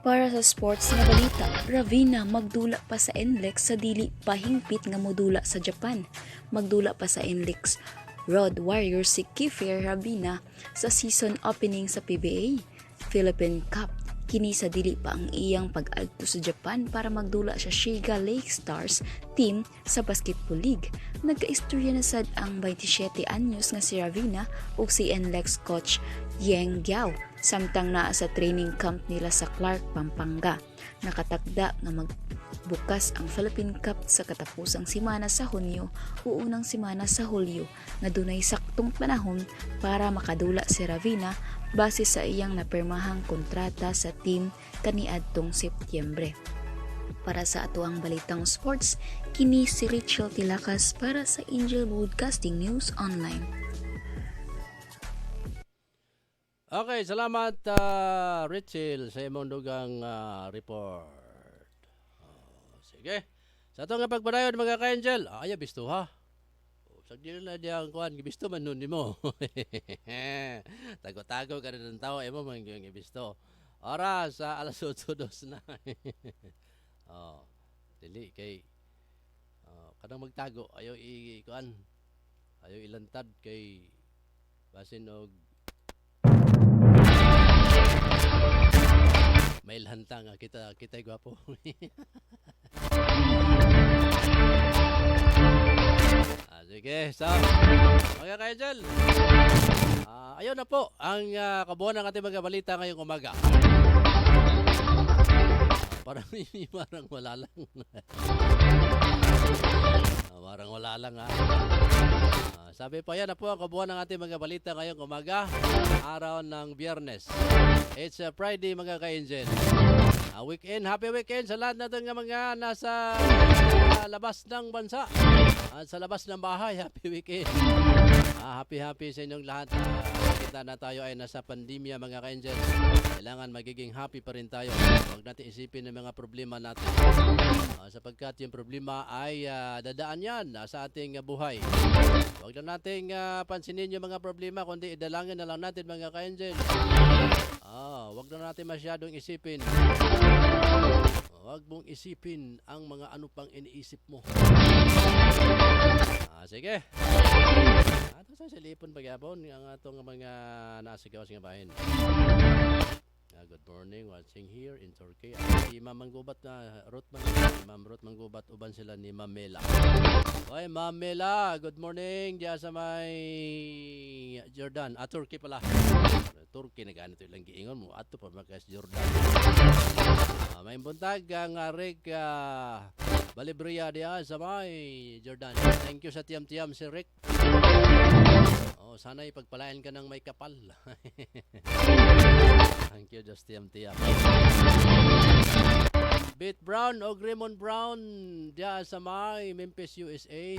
Para sa sports na balita, Ravina magdula pa sa NLEX sa dili pahingpit nga modula sa Japan. Magdula pa sa NLEX Road Warriors si Kiefer Ravina sa season opening sa PBA Philippine Cup. Kini sa dili pa ang iyang pag-adto sa Japan para magdula sa Shiga Lake Stars team sa Basketball League. Nagkaistorya na sad ang 27 anyos nga si Ravina ug si NLEX coach Yang Giao samtang naa sa training camp nila sa Clark, Pampanga. Nakatakda nga magbukas ang Philippine Cup sa katapusang simana sa Hunyo o unang simana sa Hulyo nga dunay saktong panahon para makadula si Ravina base sa iyang napirmahang kontrata sa team kaniadtong Setyembre. Para sa atuang balitang sports, kini si Rachel Tilakas para sa Angel Broadcasting News Online. Okay, salamat Rachel sa imong dugang report. Sige. Sa ito nga pagpadayon, mga ka-angel, bisto ha. Sagdi na diyang kuhan, gibisto man nun mo. Tago-tago ka rin ng tao, mo man yung gibisto. Oras sa alas 8:02 na. Dili kay kadang magtago, ayaw kuhan. Ayaw ilantad kay basin og may hantang kita gwapo. Sige, so mga ka-angel, ayun na po ang kabuuan ng ating mga balita ngayong umaga. Parang wala lang. Parang wala lang ha. Sabi pa yan na po ang kabuuan ng ating mga balita ngayong umaga, araw ng Biyernes. It's a Friday, mga ka-angel. Weekend, happy weekend sa lahat natin nga mga nasa labas ng bansa at sa labas ng bahay. Happy weekend. Happy sa inyong lahat. Kita na tayo ay nasa pandemya, mga ka-angel. Kailangan magiging happy pa rin tayo. Huwag natin isipin ng mga problema natin. Sapagkat yung problema ay dadaan yan sa ating buhay. Huwag na natin pansinin yung mga problema, kundi idalangin na lang natin, mga ka-angel. Huwag na natin masyadong isipin. Huwag mong isipin ang mga ano pang iniisip mo. Sige. Ato sa silipon pagyapon ang atong mga nasigaw sa bahin. Good morning, watching here in Turkey. Si Ma'am Manggubat na Ma'am Ruth Manggubat, uban sila ni Ma'am Mela. Oy, Ma'am Mela, good morning. Diya sa may Jordan. Turkey pala. Turkey na ganito ilang giingon mo. Ato pa magkas Jordan. May buntag ang Rick Balibria diya sa may Jordan. Thank you sa tiyam-tiyam si Rick. Sana ipagpalain ka ng may kapal. Thank you, just tiyam-tiyam. Bit Brown o Raymond Brown diya sa may Memphis, USA.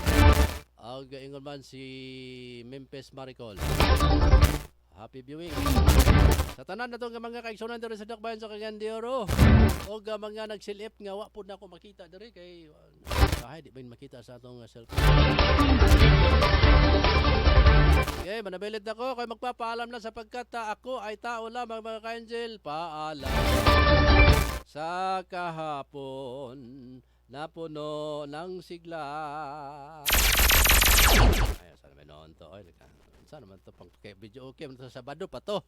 Ingon man si Memphis Maricol. Happy viewing. Sa tanan na itong mga kaigsunan dito sa Dakbayan sa Cagayan de Oro. O mga nagsilip nga wapod na ako makita dito kay kahit di ba makita sa atong cellphone. Okay, manabilid ako kay magpapaalam na sapagkat ako ay tao lamang, mga ka-angel. Paalam. Sa kahapon na puno ng sigla. Ay, sana may noon to. Ay, sana naman to pang video okay. Sabado pa to.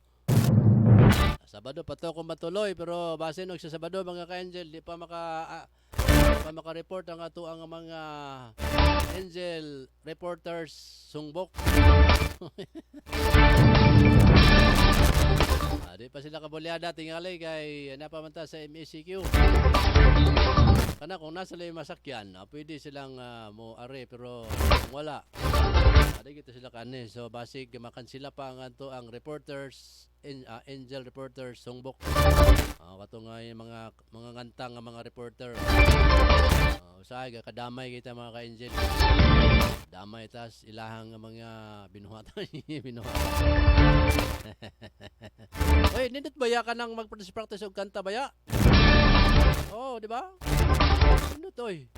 Sabado pa to kung matuloy. Pero base nung sa Sabado, mga ka-angel, di pa maka-report ang ato ang mga angel reporters sungbok. Di pa sila kabulyada tingali kay napamanta sa MECQ. Kana kung nasa lang masakyan, pwede silang mo are pero kung wala, Di kita sila kani. So basig makan sila pa ang ato ang reporters Angel reporters sungbok. Kato nga yung mga kanta nga mga reporter. Usahay kadamay kita mga ka-Angel. Damay tas ilahang mga binuhatan. Oy, nindot baya ka nang mag-practice og kanta baya? Oh, di ba? Nindot oy.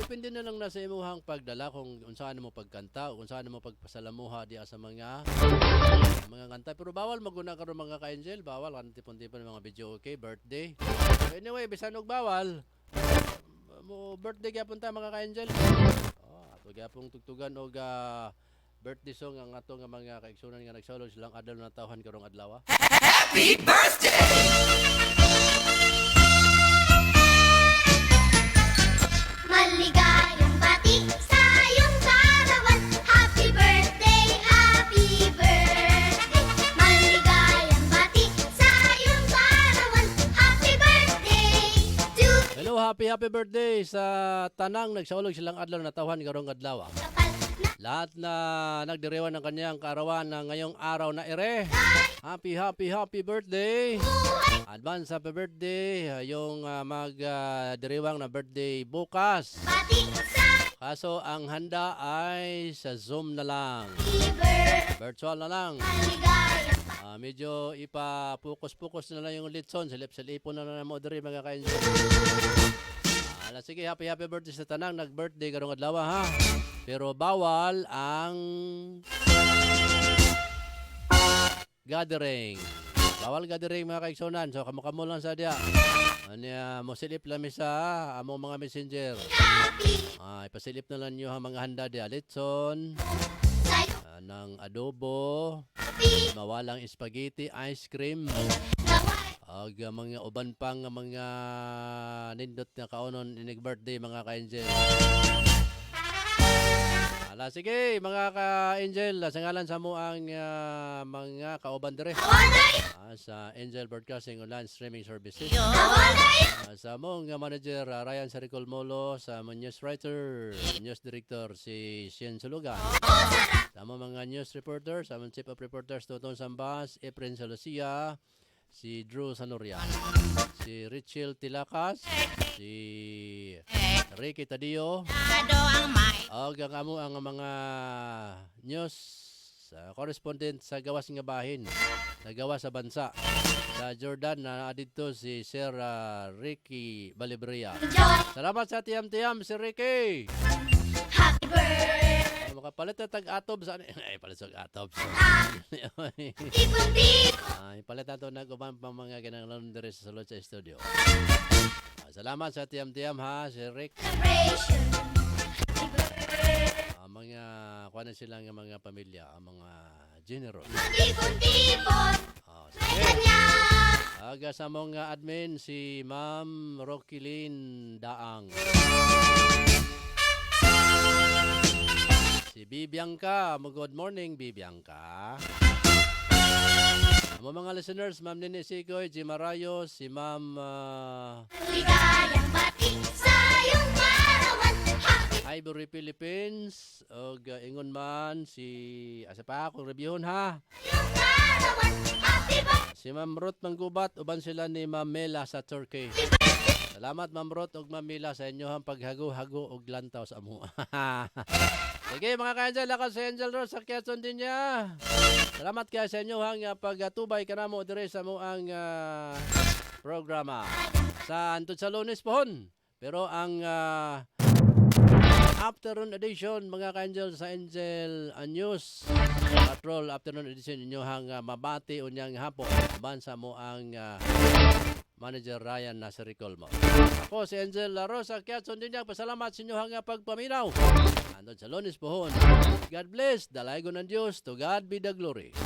Depende na lang na sa imuhang pagdala kung unsaan mo pagkanta o unsaan mo pagpasalamuha diya sa mga kanta. Pero bawal maguna karon mga ka-Angel, bawal kan tipon-tipon mga video okay, birthday. Anyway, bisan og bawal, mo birthday gyapon ta mga ka-Angel. Ato gyapong tugtugan og birthday song ang ato nga mga kaigsunan nga nagsulod silang adlaw na tawhan karong adlaw. Happy birthday! Maligayang bati sa iyong karawan. Happy birthday, happy birthday. Maligayang bati sa iyong karawan. Happy birthday to Hello, happy birthday sa tanang nagsulod silang adlaw na tawhan karong adlaw. Lahat na nagdirewan ng kanyang karawan na ngayong araw na ere. Happy birthday. Advance happy birthday. Yung magdiriwang na birthday bukas. Kaso ang handa ay sa Zoom na lang. Virtual na lang. Medyo ipa-focus na lang yung litson. Silip-silipon na lang mo diri mga ka-Angel. Sige, happy birthday sa tanang nag-birthday karong adlaw ha. Pero bawal ang gathering. Bawal gathering mga kaigsunan. So kamo lang sa dia. Anya mo silip lami sa among mga messenger. Ipasilip na lang niyo ang mga handa dia. Litson, ng adobo, mawalang spaghetti, ice cream. Mga uban pang mga nindot na kaunon inig birthday mga ka-Angel. Sige mga ka-Angel, sa ngalan sa mo ang mga kauban dire sa Angel Broadcasting Online Streaming Services. Sa mong manager Ryan Saricol Molo, sa mong news writer, news director si Sien Sulugan. Sa mga news reporters, sa mong chief of reporters Tutong Sambas, Efren Salosia, si Drew Sanoria, si Richel Tilakas, si Ricky Tadio, ang amo ang mga news correspondent sa gawas nga bahin, sa gawas sa bansa. Sa Jordan na dito si Sir Ricky Balibria. Salamat sa tiyam-tiyam si Ricky. happy birthday. Makapalit na tag-atob sa palit sa atob. Palit na ito nag-uban pang mga ginangalon dire sa sulod sa studio. Salamat sa tiyam-tiyam ha, si Rick. Mga kuha na sila ng mga pamilya, ang mga general. Aga sa mga admin si Ma'am Rockyline Daang. Si Bibiangka, good morning Bibiangka. Ang mga listeners, Ma'am Nini Sigoy, G. Marayo, si Ma'am Ligayang bati sa iyong karawan. Ivory Philippines, o ingon man si asa pa akong reviewon ha. Si Ma'am Ruth Manggubat, uban sila ni Ma'am Mela sa Turkey. Salamat Ma'am Ruth ug Ma'am Mela sa inyohang paghago-hago og lantaw sa amo. Sige mga ka-Angel, ako si Angel Rose sa Quezon din niya. Salamat kayo sa inyohang pagtubay kanamo dire sa moang programa. Sa antod sa Lunes pohon. Pero ang afternoon edition mga ka-Angel sa Angel News Patrol afternoon edition inyohang mabati unyang hapon bansa mo ang Manager Ryan Nasiricol mo. Ako si Angel Rosa Quezon din niya. Pasalamat sa inyohang pagpaminaw. Andun sa Lunes pohon. God bless. Dalaygon ng Diyos. To God be the glory.